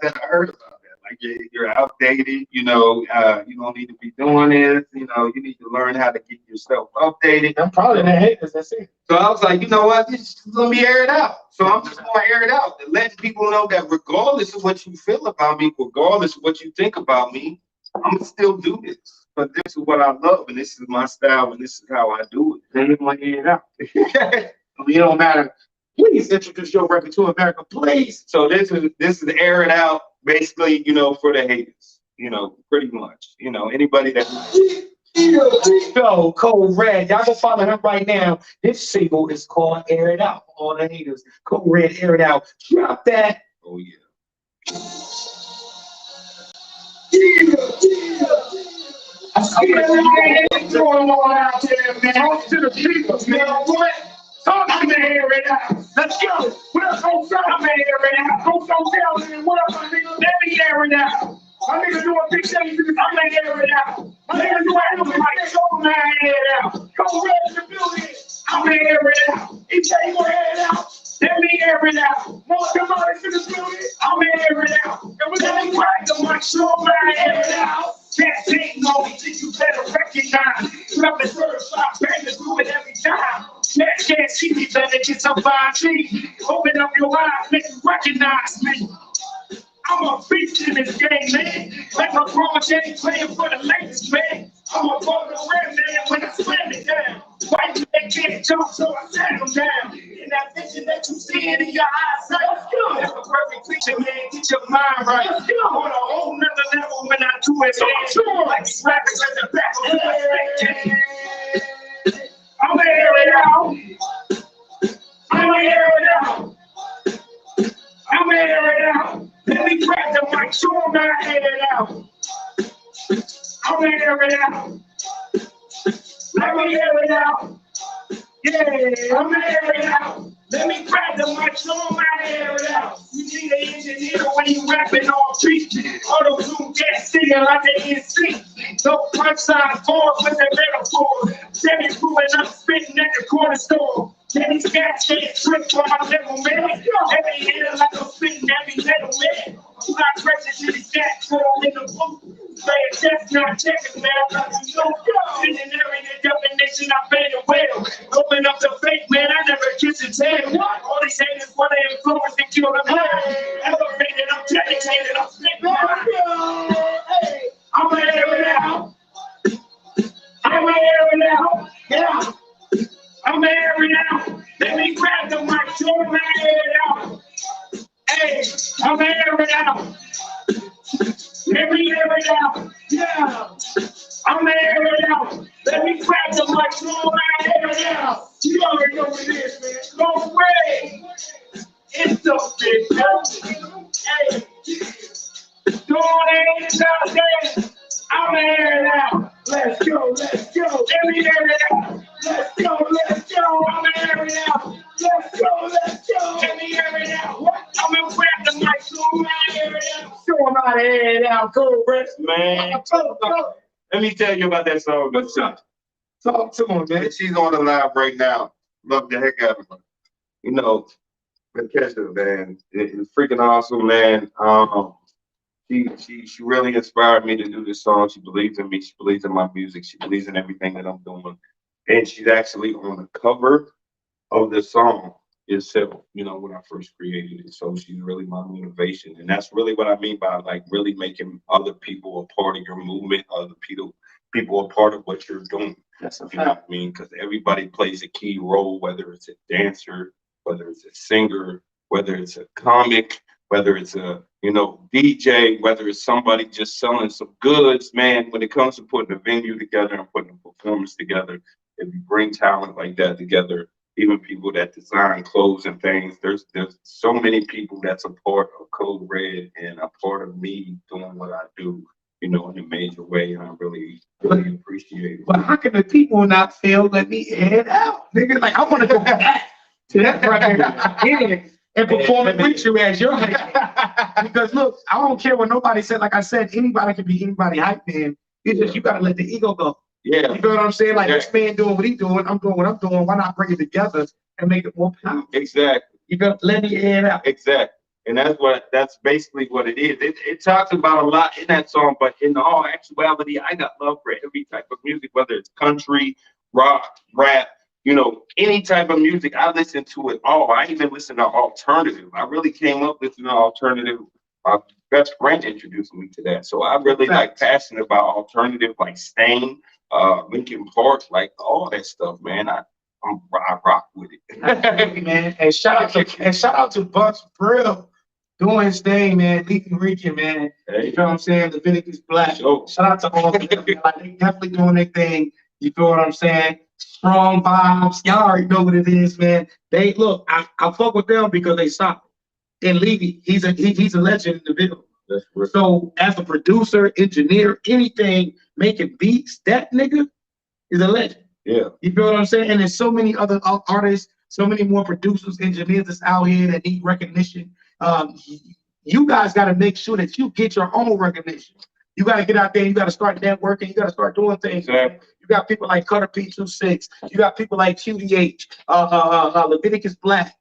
that I heard about that. Like you're outdated, you know, you don't need to be doing this, you know, you need to learn how to get yourself updated. I'm probably the haters, that's it. So I was like, you know what, just let me air it out. So I'm just gonna air it out and let people know that regardless of what you feel about me, regardless of what you think about me, I'm gonna still do this. But this is what I love, and this is my style, and this is how I do it. Then you're gonna air it out. It don't matter. Please introduce your record to America, please. So this is Air It Out, basically, you know, for the haters, you know, pretty much. You know, anybody that Yo, Code Red. Y'all go follow him right now. This single is called Air It Out. All the haters. Code Red, Air It Out. Drop that. Oh yeah. I see everything going on out there, man. Talk to the people, man. What? Talk to me, Air It Out. Let's go. What up, go tell me, Air It Out. Go tell me. What up, my nigga? Let me air it out. My nigga doing big things. I'm gonna air it out. My nigga doing everything like show man, air it out. Go red in the building. I'm gonna air it out. He tell you gonna air it out. Let me air it out. More somebody to the building. I'm gonna air it out. And we're gonna crack the mic, show man, air it out. Can't take no, you better recognize. Love the certified bangers, do it every time. Can't see me, better get some fine tea. Open up your eyes, make you recognize me. I'm a beast in this game, man. Like a grown Jenny playing for the ladies, man. I'm a roller red man when I slam it down. White man can't jump, so I sat him down. And that vision that you see in your eyes, that's good. That's a perfect picture, man. Get your mind right. On a whole nother level when I do it, man. Like these rappers at the back of the I'm gonna air it out. I'm gonna air it out. I'm gonna air it out. Let me grab the mic, show them how I air it out. I'm gonna air it out. Let me air it out. Yeah, I'm gonna air it out. Let me grab the mic, show them how I air it out. You need an engineer when you rapping all beat. Auto-tune gas singing like they in sync. No punchline forward with the metaphor. Semi proving I'm spitting at the corner store. Jenny Scott can't trip for my level, man. Every hitter like I'm spitting every metal, man. I'm not precious Jenny Scott, so I'm in the booth. Playing chess, not checking, man. I'm not you know. Visionary, the definition, I made it well. Open up the fake, man. I never kiss a tail. All these haters want to influence and kill the man. Elevated, I'm dedicated, I'm spitting. I'm gonna air it out. I'm gonna air it out. Yeah. I'm gonna air it out. Let me grab the mic, show them how to air it out. Hey, I'm gonna air it out. Let me air it out. Yeah. I'm gonna air it out. Let me grab the mic, show them how to air it out. You already know what it is, man. Go away. It's the big building. Hey. Doing it out there. I'm gonna air it out. Let's go, let's go. Let me air it out. Let's go, let's go. I'm gonna air it out. Let's go, let's go. Let me air it out. I'm gonna grab the mic, show them how to air it out. Show them how to air it out. Go, Rize. Man, let me tell you about that song. What's up? Talk to him, man. She's on the live right now. Love the heck out of her. You know, Patricia, man, it's freaking awesome, man. She really inspired me to do this song. She believes in me. She believes in my music. She believes in everything that I'm doing. And she's actually on the cover of the song itself, you know, when I first created it. So she's really my motivation. And that's really what I mean by like really making other people a part of your movement, other people a part of what you're doing. That's a You know what I mean? Because everybody plays a key role, whether it's a dancer, whether it's a singer, whether it's a comic, whether it's a, you know, DJ, whether it's somebody just selling some goods, man. When it comes to putting a venue together and putting a performance together, if you bring talent like that together, even people that design clothes and things, there's so many people that's a part of Code Red and a part of me doing what I do, you know, in a major way, and I really appreciate it. But how can the people not feel let me air it out? Nigga, like I want to go back to that right there and perform it with you as your hype. Because look, I don't care what nobody said. Like I said, anybody can be anybody hype man. It's just you gotta let the ego go. Yeah. You know what I'm saying? Like Yeah. this man doing what he's doing, I'm doing what I'm doing. Why not bring it together and make it more powerful? Exactly. You know, let me air it out. Exactly. And that's basically what it is. It talks about a lot in that song, but in all actuality, I got love for every type of music, whether it's country, rock, rap, you know, any type of music. I listen to it all. I even listen to alternative. I really came up listening to alternative. My best friend introduced me to that. So I really like passionate about alternative, like Stain, Linkin Park, like all that stuff, man. I rock with it. Man, and shout out to Bucks Brill. doing his thing, man. Leafy Rican, man. You know what I'm saying? Leviticus Black. Sure. Shout out to all of them. Man. Like, they definitely doing their thing. You feel what I'm saying? Strong vibes. Y'all already know what it is, man. They look, I fuck with them because they solid. And Levy, he's a legend individual. That's right. So as a producer, engineer, anything, making beats, that nigga is a legend. Yeah. You feel what I'm saying? And there's so many other artists, so many more producers, engineers that's out here that need recognition. You guys got to make sure that you get your own recognition. You got to get out there. You got to start networking. You got to start doing things. Exactly. You got people like Cutter P26. You got people like QDH, Leviticus Black.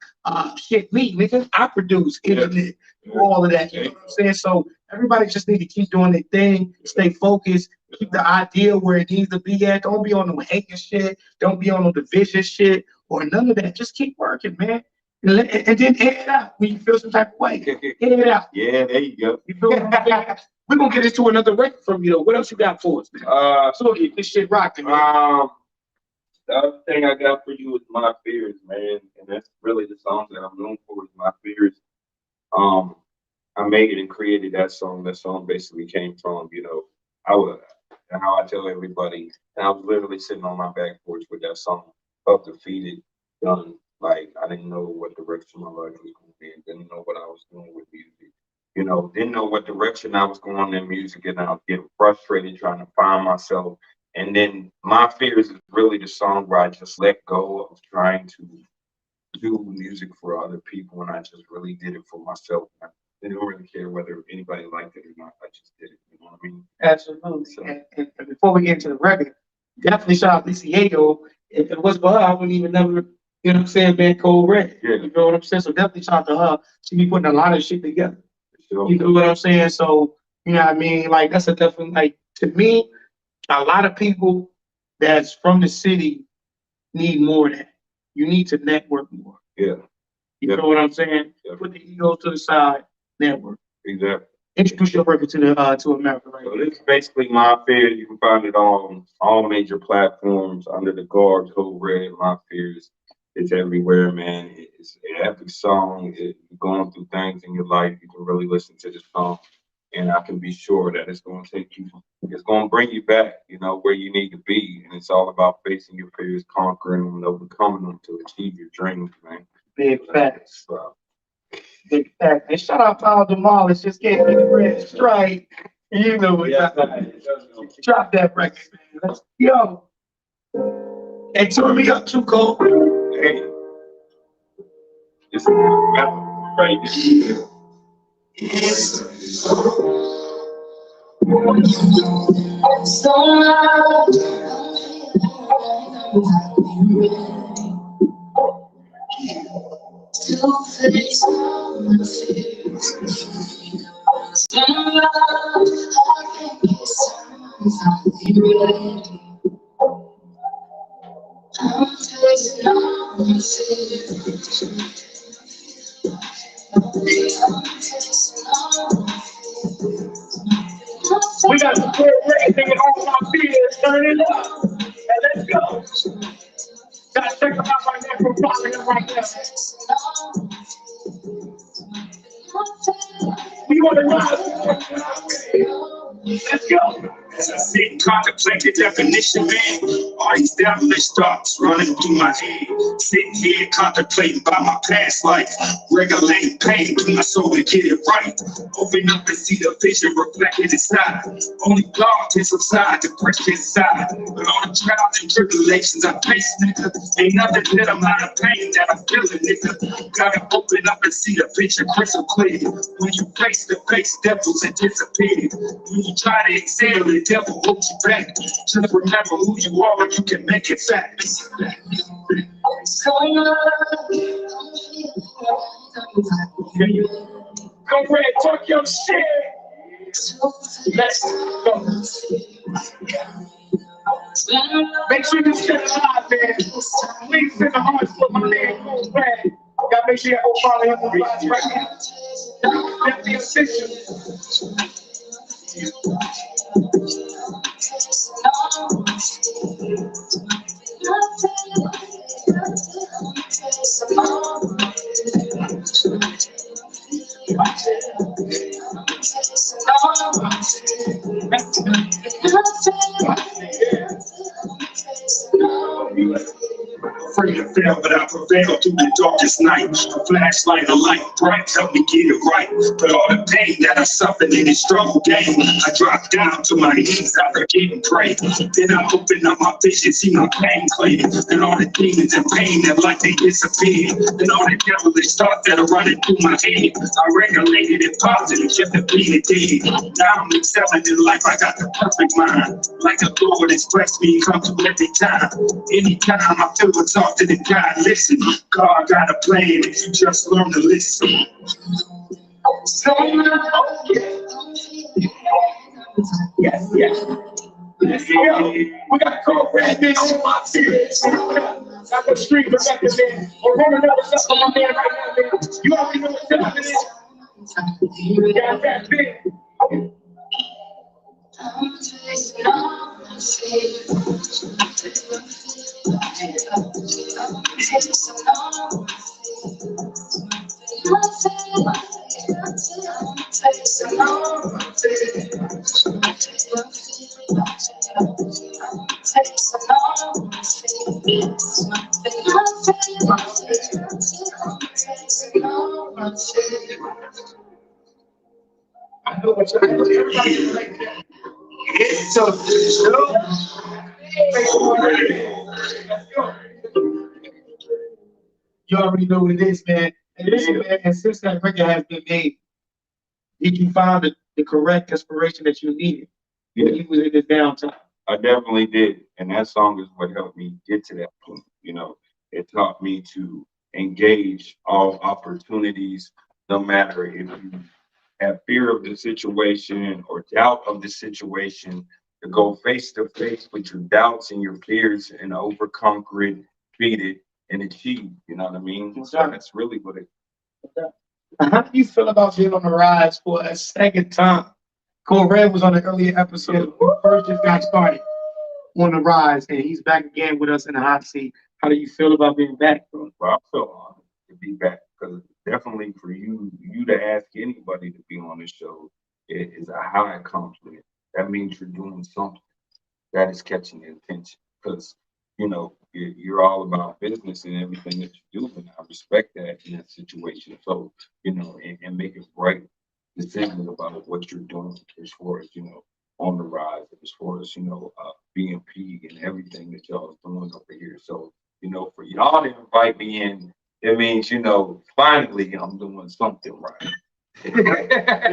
Shit, me, nigga. I produce, engineer, all of that. You know what I'm saying? So everybody just need to keep doing their thing, stay focused, keep the idea where it needs to be at. Don't be on no hating shit. Don't be on no division shit or none of that. Just keep working, man. And then air it out when you feel some type of way. Air it out. Yeah, there you go. You feel what I'm saying? We're gonna get into another record from you though. What else you got for us, man? So keep this shit rocking, man. The other thing I got for you is My Fears, man. And that's really the song that I'm known for is My Fears. I made and created that song. That song basically came from, and how I tell everybody, and I was literally sitting on my back porch with that song, Up Defeated, done. Like, I didn't know what direction my life was going to be, didn't know what I was doing with music. Didn't know what direction I was going in music, and I was getting frustrated trying to find myself. And then My Fears is really the song where I just let go of trying to do music for other people, and I just really did it for myself. I didn't really care whether anybody liked it or not. I just did it. You know what I mean? Absolutely. So, And before we get into the record, definitely shout out to Diego. If it was for her, I wouldn't even never, you know what I'm saying, been Cold Red. Yeah. You know what I'm saying? So definitely shout out to her. She be putting a lot of shit together. sure. You know what I'm saying? So, you know what I mean? Like, that's a definitely, like, to me, a lot of people that's from the city need more of that. You need to network more. Yeah, You know what I'm saying? Yeah. Put the ego to the side, network. exactly. Introduce your record to America, right? So this is basically My Fears. You can find it on all major platforms under the Guard, Code Red, My Fears. It's everywhere, man. It's an epic song. You're going through things in your life, you can really listen to this song. And I can be sure that it's going to bring you back, where you need to be. And it's all about facing your fears, conquering them, and overcoming them to achieve your dreams, man. Big facts. So, Big facts. And shout out Paul Demolis. Just gave me the red stripe. You know what? Drop that record, man. Let's go. Hey, turn me up too, Cole. hey, this is right here. So much. To face all my fears. So much. I think it's finally ready. I'm facing all my fears. We got the good rating and all my fears. Turn it up. And let's go. Gotta check them out right there from following them right there. We want to ride. Let's go. As I sit and contemplate the definition, man, all these devilish thoughts running through my head. Sitting here contemplating about my past life, regulating pain to my soul to get it right. Open up and see the vision reflected inside. Only God can subside depression inside. But all the trials and tribulations I face, nigga, ain't nothing that I'm out of pain that I'm feeling, nigga. Gotta open up and see the picture crystal clear. When you face the face, devils and disappear. When you try to excel, the devil holds you back. Just remember who you are and you can make it fact. Go Red, talk your shit. Let's go. Make sure you stay alive, man. Please send the hearts for my man, Go Red. Gotta make sure you go follow him on Rize right now. That's the official. afraid to fail, but I prevail through the darkest night. A flashlight, a light bright, help me get it right. But all the pain that I suffered in this struggle game, I dropped down to my knees after getting prayed. Then I opened up my vision, see my pain clear. And all the demons and pain that like they disappeared. And all the devilish thoughts that are running through my head. I regulated it positive just to be the dead. Now I'm excelling in life, I got the perfect mind. Like the Lord has blessed me, come to every time. Anytime I feel exhausted and God, listen. God got a plan if you just learn to listen. So, yes, yes. Let's go. We got cold red bitch on my series. Got the street protector, man. We're running over stuff on my man right now, man. You already know what's happening. You got that big. I'm facing all my fears. I'm facing all my I know what you're doing. It's a show. You already know what it is, man. And listen, man, and since that record has been made, did you find the correct inspiration that you needed when you was in the downtime? I definitely did. And that song is what helped me get to that point. You know, it taught me to engage all opportunities, no matter if you have fear of the situation or doubt of the situation, to go face to face with your doubts and your fears and overcome it, beat it, and achieve. You know what I mean? So that's really what it. How do you feel about being on the rise for a second time? Cole Red was on the earlier episode. When we first just got started on the rise, and he's back again with us in the hot seat. How do you feel about being back, bro? Well, I feel honored to be back because definitely for you to ask anybody to be on this show is a high compliment. That means you're doing something that is catching your attention because you know you're all about business and everything that you do, and I respect that in that situation. So you know, and make it right decisions about what you're doing as far as on the rise, as far as BMP and everything that y'all is doing over here. So for y'all to invite me in, it means finally I'm doing something right.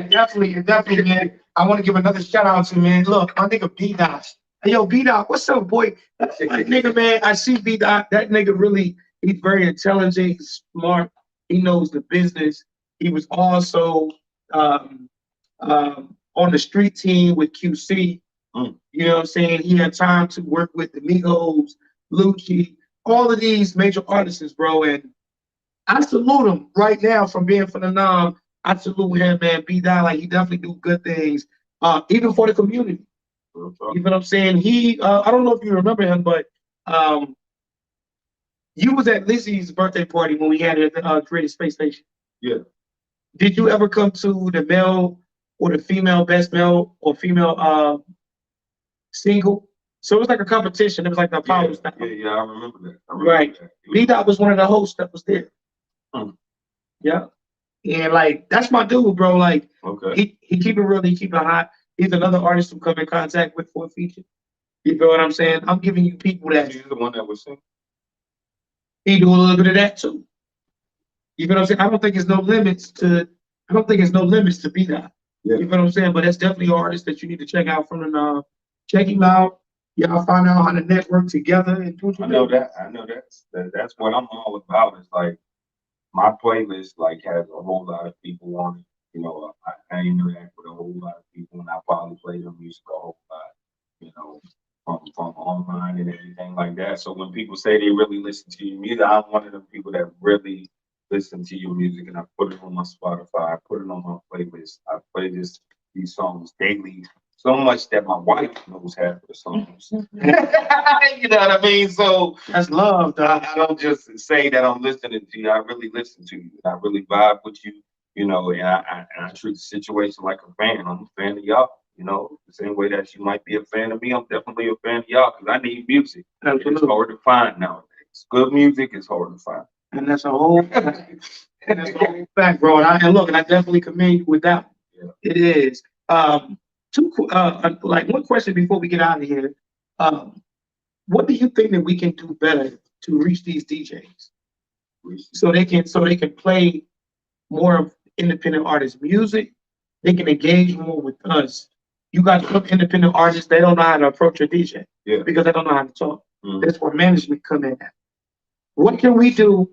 Definitely, man. I want to give another shout out to, man. Look, my nigga B Dot. Hey, yo, B Dot, what's up, boy? That nigga, man. I see B Dot. That nigga really, he's very intelligent, he's smart. He knows the business. He was also on the street team with QC. You know what I'm saying? He had time to work with the Migos, Lucci, all of these major artists, bro. And I salute him right now from being from the Nam. I salute him, man. B Dot, like he definitely do good things, even for the community. You know what I'm saying? He, I don't know if you remember him, but you was at Lizzie's birthday party when we had it at the Creative Space Station. Yeah. Did you ever come to the male or the female best male or female single? So it was like a competition. It was like the Apollo stuff. Yeah, I remember that. Right. B Dot was one of the hosts that was there. Yeah. And like that's my dude, bro. Like he keep it real, he keep it hot. He's another artist who come in contact with for a feature. You feel what I'm saying? I'm giving you people that he's the one that was singing. He do a little bit of that too. You feel what I'm saying? I don't think there's no limits to B Dot. Yeah. You feel what I'm saying? But that's definitely an artist that you need to check out from the check him out. Y'all find out how to network together and do what you do. I know that's what I'm all about. It's like my playlist has a whole lot of people on it. I interact with a whole lot of people and I probably play their music a whole lot, from online and everything like that. So when people say they really listen to your music, I'm one of them people that really listen to your music and I put it on my Spotify, I put it on my playlist. I play these songs daily, so much that my wife knows half of the songs. You know what I mean? So that's love, dog. I don't just say that I'm listening to you. I really listen to you. I really vibe with you, and I treat the situation like a fan. I'm a fan of y'all. The same way that you might be a fan of me, I'm definitely a fan of y'all because I need music. Absolutely. It's hard to find nowadays. Good music is hard to find. And that's a whole fact. And that's a whole fact, bro. And look, and I definitely commend you with that. Yeah. It is. Like one question before we get out of here. What do you think that we can do better to reach these DJs so they can play more of independent artists' music? They can engage more with us. You got some independent artists, they don't know how to approach a DJ because they don't know how to talk. That's where management come in at. What can we do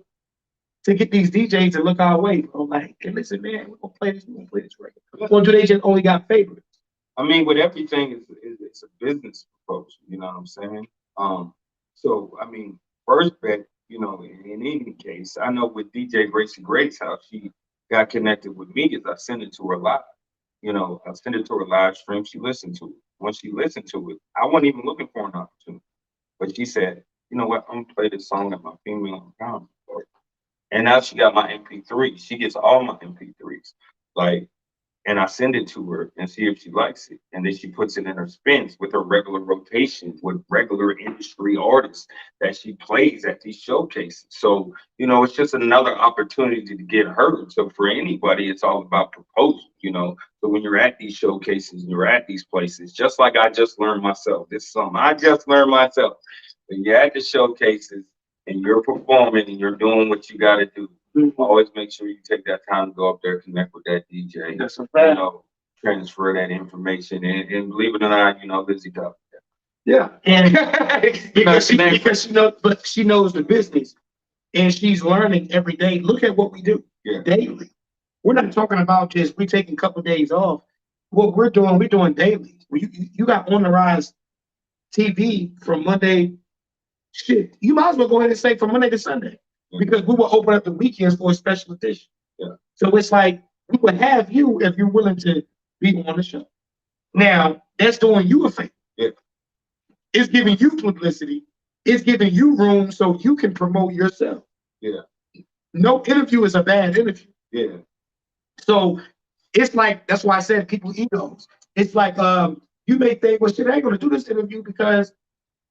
to get these DJs to look our way, bro? Like, hey, listen, man, we're gonna play this record. Or do they just only got favorites? I mean, with everything, it's a business approach. You know what I'm saying? So I mean, first bet, you know, in any case, I know with DJ Gracie Grace how she got connected with me is I sent it to her live. You know, I sent it to her live stream. She listened to it. Once she listened to it, I wasn't even looking for an opportunity, but she said, you know what, I'm gonna play this song at my female empowerment party. And now she got my MP3. She gets all my MP3s. Like, and I send it to her and see if she likes it. And then she puts it in her spins with her regular rotations with regular industry artists that she plays at these showcases. So, you know, it's just another opportunity to get heard. So for anybody, it's all about proposal, you know. So when you're at these showcases and you're at these places, just like I just learned myself, this is something I just learned myself. When you're at the showcases and you're performing and you're doing what you got to do, always make sure you take that time to go up there, connect with that DJ. That's a You fact. know, transfer that information, and believe it or not, you know, Lizzie got Yeah, and because she knows the business, and she's learning every day. Look at what we do daily. We're not talking about just we taking a couple of days off. What we're doing daily. You got On the Rise TV from Monday. Shit, you might as well go ahead and say from Monday to Sunday because we will open up the weekends for a special edition. Yeah. So it's like we would have you if you're willing to be on the show. Now that's doing you a favor. Yeah. It's giving you publicity. It's giving you room so you can promote yourself. Yeah. No interview is a bad interview. Yeah. So it's like that's why I said people egos. It's like you may think, well, shit, I ain't gonna do this interview because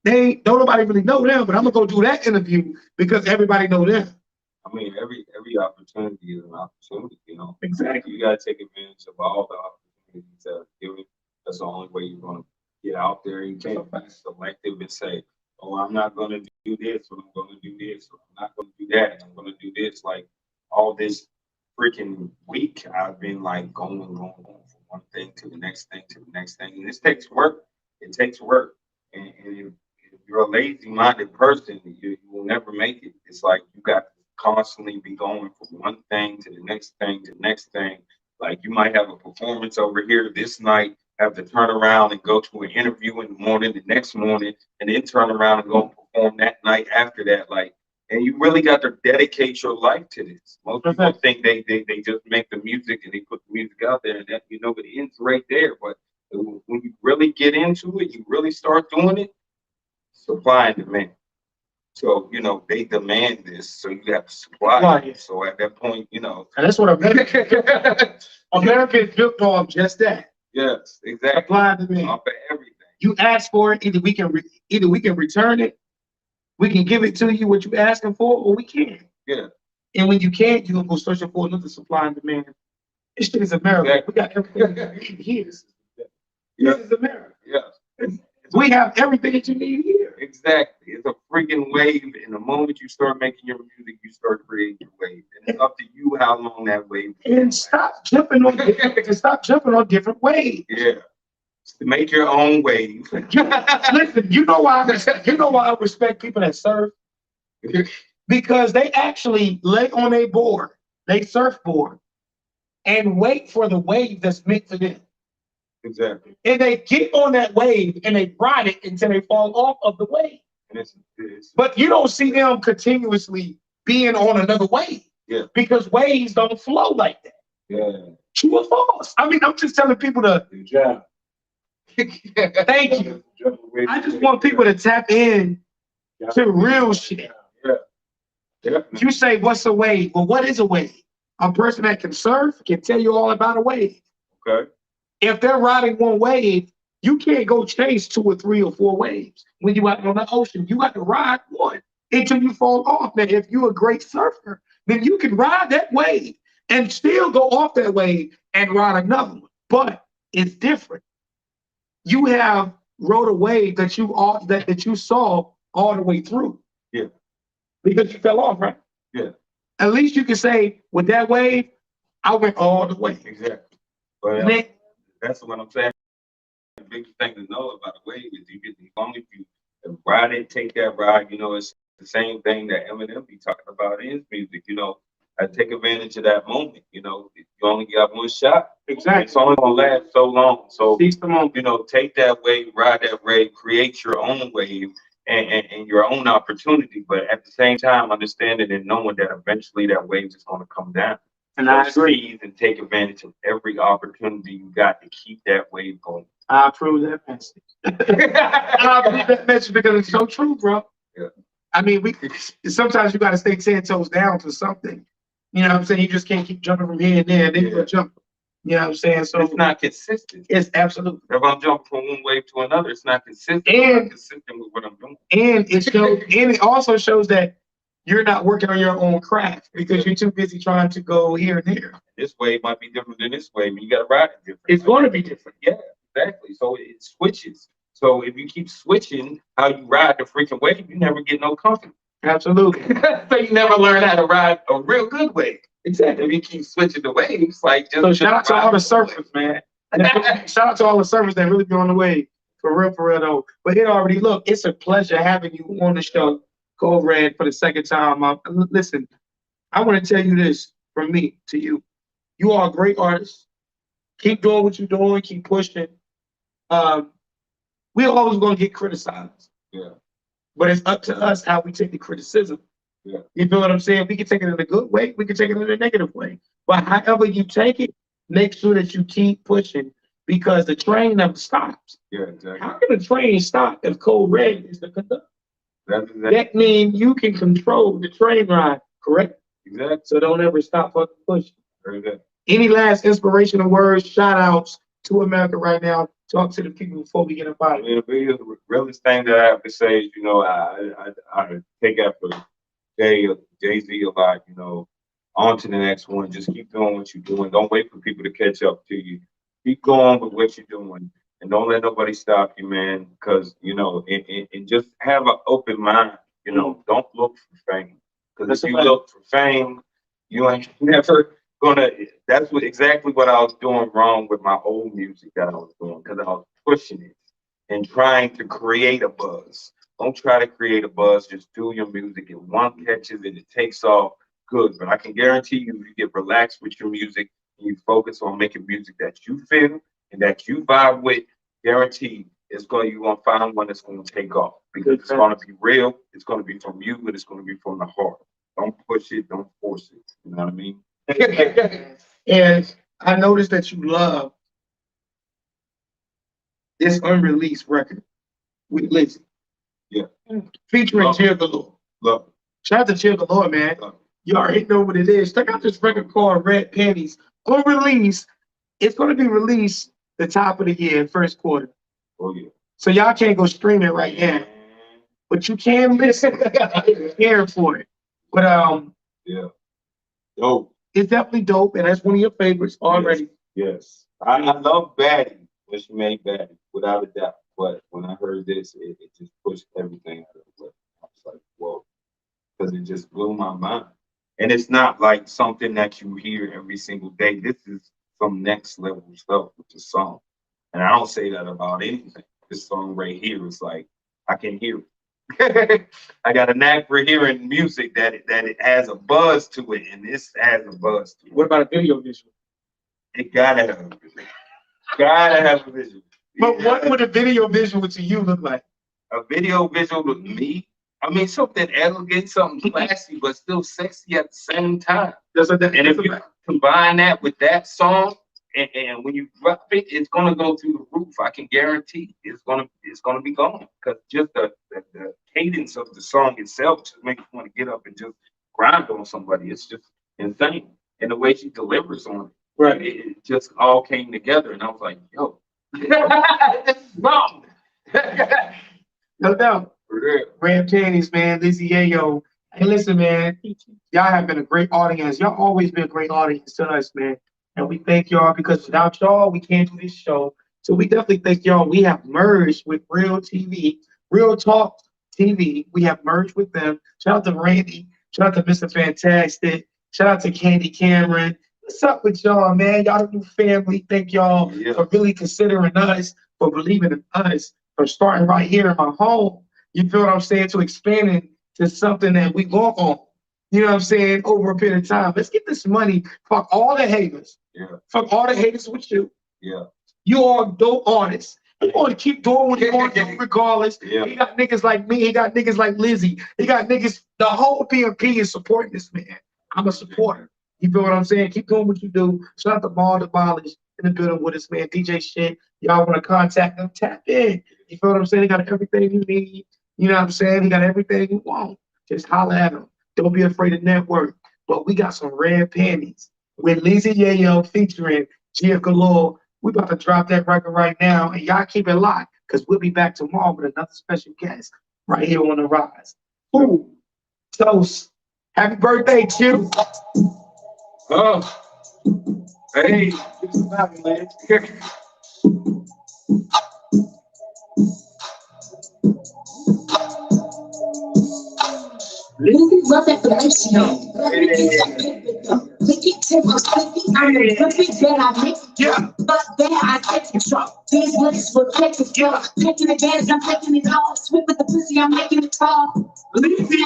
don't nobody really know them, but I'm gonna go do that interview because everybody know them. I mean, every opportunity is an opportunity, you know. Exactly. You gotta take advantage of all the opportunities that are given. That's the only way you're gonna get out there. You can't be selective and say, oh, I'm not gonna do this, or I'm gonna do this, or I'm not gonna do that, and I'm gonna do this. Like all this freaking week, I've been like going from one thing to the next thing to the next thing. And this takes work. It takes work. And if you're a lazy-minded person, you will never make it. It's like you got to constantly be going from one thing to the next thing to the next thing. Like you might have a performance over here this night, have to turn around and go to an interview in the morning, the next morning, and then turn around and go and perform that night after that. Like, and you really got to dedicate your life to this. Most people think they just make the music and they put the music out there and that, you know, it ends right there. But when you really get into it, you really start doing it, supply and demand. So, you know, they demand this, so you have to supply it. So at that point, you know. And that's what America is built on just that. Yes, exactly. Supply and demand. Off of everything. You ask for it, either we can return it, we can give it to you what you're asking for, or we can't. Yeah. And when you can't, you're gonna go searching for another supply and demand. This shit is America. Exactly. We got everything here. This is America. Yeah. We have everything that you need here. Exactly. It's a freaking wave. And the moment you start making your music, you start creating your wave. And it's up to you how long that wave is. And stop jumping on different waves. Yeah. To make your own wave. Listen, you know why I respect people that surf? Because they actually lay on a board, they surfboard, and wait for the wave that's meant for them. Exactly. And they get on that wave and they ride it until they fall off of the wave. And but you don't see them continuously being on another wave. Yeah. Because waves don't flow like that. Yeah. True or false? I mean, I'm just telling people to. Good job. Thank you. I just want people to tap in to real shit. Yeah. You say, what's a wave? Well, what is a wave? A person that can surf can tell you all about a wave. Okay. If they're riding one wave, you can't go chase 2 or 3 or 4 waves. When you out on the ocean, you got to ride one. until you fall off. Now, if you're a great surfer, then you can ride that wave and still go off that wave and ride another one. But it's different. You have rode a wave that you saw all the way through. Yeah. Because you fell off, right? Yeah. At least you can say with that wave, I went all the way. Exactly. But Then- that's what I'm saying. The biggest thing to know about a wave is you get as long as you ride it, take that ride. You know, it's the same thing that Eminem be talking about in his music. You know, I take advantage of that moment. You know, you only got one shot. Exactly. It's only gonna last so long. So Seize the moment. you know, take that wave, ride that wave, create your own wave and your own opportunity. But at the same time, understanding and knowing that eventually that wave is going to come down. And So I agree. seize and take advantage of every opportunity you got to keep that wave going. I approve that message. I approve that message because it's so true, bro. Yeah. I mean, sometimes you got to stay 10 toes down for something. You know what I'm saying? You just can't keep jumping from here and there and then you jump. You know what I'm saying? So It's not consistent. it's absolutely. If I'm jumping from one wave to another, it's not consistent. And- It's not consistent with what I'm doing. And it also shows that you're not working on your own craft because you're too busy trying to go here and there. This wave might be different than this wave, and you got to ride it different. It's going to be different. Yeah, exactly. So it switches. So if you keep switching how you ride the freaking wave, you never get no comfort. Absolutely. So you never learn how to ride a real good wave. Exactly. If you keep switching the waves, like just So shout out to all the ride surfers, man. Shout out to all the surfers that really be on the way. For real though. But it's a pleasure having you on the show, Code Red, for the second time. Listen, I want to tell you this from me to you. You are a great artist. Keep doing what you're doing. Keep pushing. We're always going to get criticized. Yeah. But it's up to us how we take the criticism. Yeah. You feel what I'm saying? We can take it in a good way. We can take it in a negative way. But however you take it, make sure that you keep pushing because the train never stops. Yeah, exactly. How can a train stop if Code Red is the conductor? That's exactly. That means you can control the train ride, correct? Exactly. So don't ever stop fucking pushing. Very good. Any last inspirational words, shout outs to America right now? Talk to the people before we get up out I of mean, the realest thing that I have to say is, you know, I take after Jay-Z a lot, you know, on to the next one. Just keep doing what you're doing. Don't wait for people to catch up to you. Keep going with what you're doing. And don't let nobody stop you, man, because, you know, and just have an open mind. You know, don't look for fame. Because if you look for fame, you ain't never gonna, that's exactly what I was doing wrong with my old music that I was doing, because I was pushing it and trying to create a buzz. Don't try to create a buzz, just do your music. If one catches it, it takes off, good. But I can guarantee you, if you get relaxed with your music and you focus on making music that you feel and that you vibe with, guaranteed you're gonna find one that's gonna take off because it's gonna be real, it's gonna be from you, and it's gonna be from the heart. Don't push it, don't force it. You know what I mean? And I noticed that you love this unreleased record with Lizzie. Yeah. Featuring Love it. Jill Galore. Love it. Shout out to Jill Galore, man. Love it. You already know what it is. Check out this record called Red Panties. On release, it's going to be released the top of the year, first quarter. Oh yeah. So y'all can't go stream it right now, but you can listen here for it. But Yeah. Dope. it's definitely dope, and that's one of your favorites already. Yes. I love Baddie when she made Baddie, without a doubt. But when I heard this, it just pushed everything out of the way. I was like, whoa. Because it just blew my mind. And it's not like something that you hear every single day. This is some next level stuff with the song. And I don't say that about anything. This song right here is like, I can hear it. I got a knack for hearing music that it has a buzz to it, and this has a buzz to it. What about a video visual? It gotta have a visual. Gotta have a visual. But Yeah. what would a video visual to you look like? A video visual to me? I mean, something elegant, something classy, but still sexy at the same time. And if you combine that with that song, and when you drop it, it's gonna go through the roof. I can guarantee it's gonna be gone. Because just the cadence of the song itself just makes you want to get up and just grind on somebody. It's just insane. And the way she delivers on it, Right. it just all came together. And I was like, yo, this is wrong. No doubt. For real. Red panties, man. Lizzie Yayo. Hey, listen, man. Y'all have been a great audience. Y'all always been a great audience to us, man. And we thank y'all because without y'all, we can't do this show. So we definitely thank y'all. We have merged with Real TV, Real Talk TV. We have merged with them. Shout out to Randy. Shout out to Mr. Fantastic. Shout out to Candy Cameron. What's up with y'all, man? Y'all the new family. Thank y'all for really considering us, for believing in us, for starting right here in my home. You feel what I'm saying? To expanding to something that we go on. You know what I'm saying? Over a period of time. Let's get this money. Fuck all the haters. Yeah. Fuck all the haters with you. Yeah. You are dope artists. You want to keep doing what you want to do regardless. Yeah. He got niggas like me. He got niggas like Lizzie. He got niggas. The whole PMP is supporting this man. I'm a supporter. You feel what I'm saying? Keep doing what you do. Shout out to Ball Demolished in the building with us, man. DJ Shit. Y'all want to contact them? Tap in. You feel what I'm saying? They got everything you need. You know what I'm saying? He got everything you want. Just holler at him. Don't be afraid to network. But we got some red panties with Lizzie Yayo featuring GF Galore. We about to drop that record right now, and y'all keep it locked because we'll be back tomorrow with another special guest right here on the Rise. Ooh, toast. Happy birthday, Q. Oh. Hey. Lizzie love that relational. Make it take us 50. I'm the perfect that I make. Yeah. But then I take control. These words will take the skill. Taking advantage, I'm taking it all. Sweet with the pussy, I'm making it tall. Lizzie.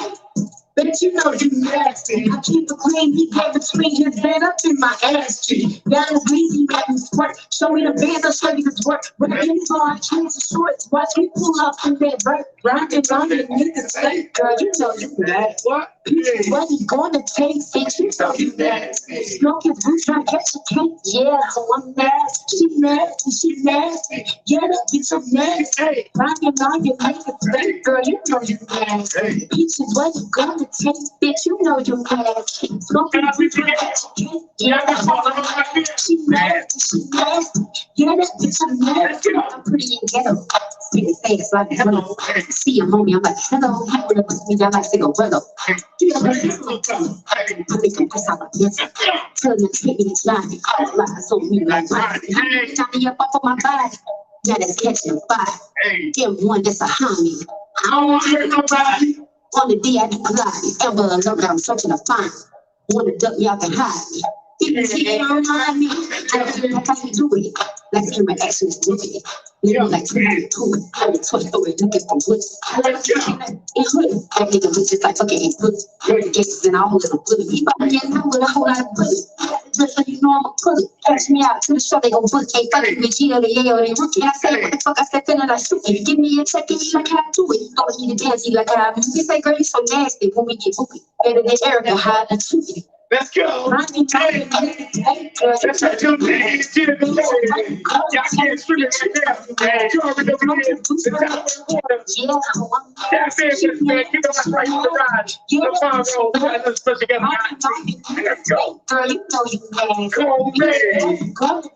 Bet you know you nasty. I keep it clean, he gave between his band up in my ass cheek. Down his easy, let me squirt. Show me the bands, I'll show you his work. When I get on, change the shorts. Watch me pull up in that vert. Rockin' on the niggas say, girl, you know you bad. What? What he gonna take? Bitch, you know you nasty. Smoking boots, trying to catch a cake. Yeah, so I'm nasty. She nasty, she nasty. Yeah, that bitch so nasty. Rockin' on your niggas say, girl, you know you nasty. Bitches, what you gonna take? Bitch, you know you nasty. Smoking boots, trying to catch a cake. Yeah, that's all I'm nasty. She nasty, she nasty. Yeah, that bitch so nasty. I'm pretty and ghetto. See his face like a hello. See him on me, I'm like, hello. He would have put me down like cigaretto. Yeah, I'm making piss out my piss. Tell him to take me to slide. Lies on me like mine. Johnny up off of my body. Yeah, that's catching fire. Get one that's a homie. I don't want to hurt nobody. On the day I do Pilates. Ever alone, I'm searching to find. Wanna duck me out and hide me. Even if you don't mind me, I don't know how you do it. Like to hear my actions do it. You know, like to it. I'm a Toy Story looking for woods. It's hood. That nigga looks just like fucking his hood. Dirty gangsters and all little bully. He about to get him with a whole lot of bully. Just so you know I'm a bully. Catch me out to the show, they gon' book. Ain't fucking with G or the Yayo, they rookie. I say, what the fuck, I step in and I shoot it. Give me a check and you like how I do it. Don't need to dance, you like how I move. You say, girl, you so nasty when we get boopy. Better than Erica, how I shoot it. Let's go. That's how you do it. Y'all can't scream it right now. You already know what it is. The top of the water. That's it, man. You know that's right on the ride. The farm road. We got another special guest. Let's go. Girl, you know you nasty. Come on, man.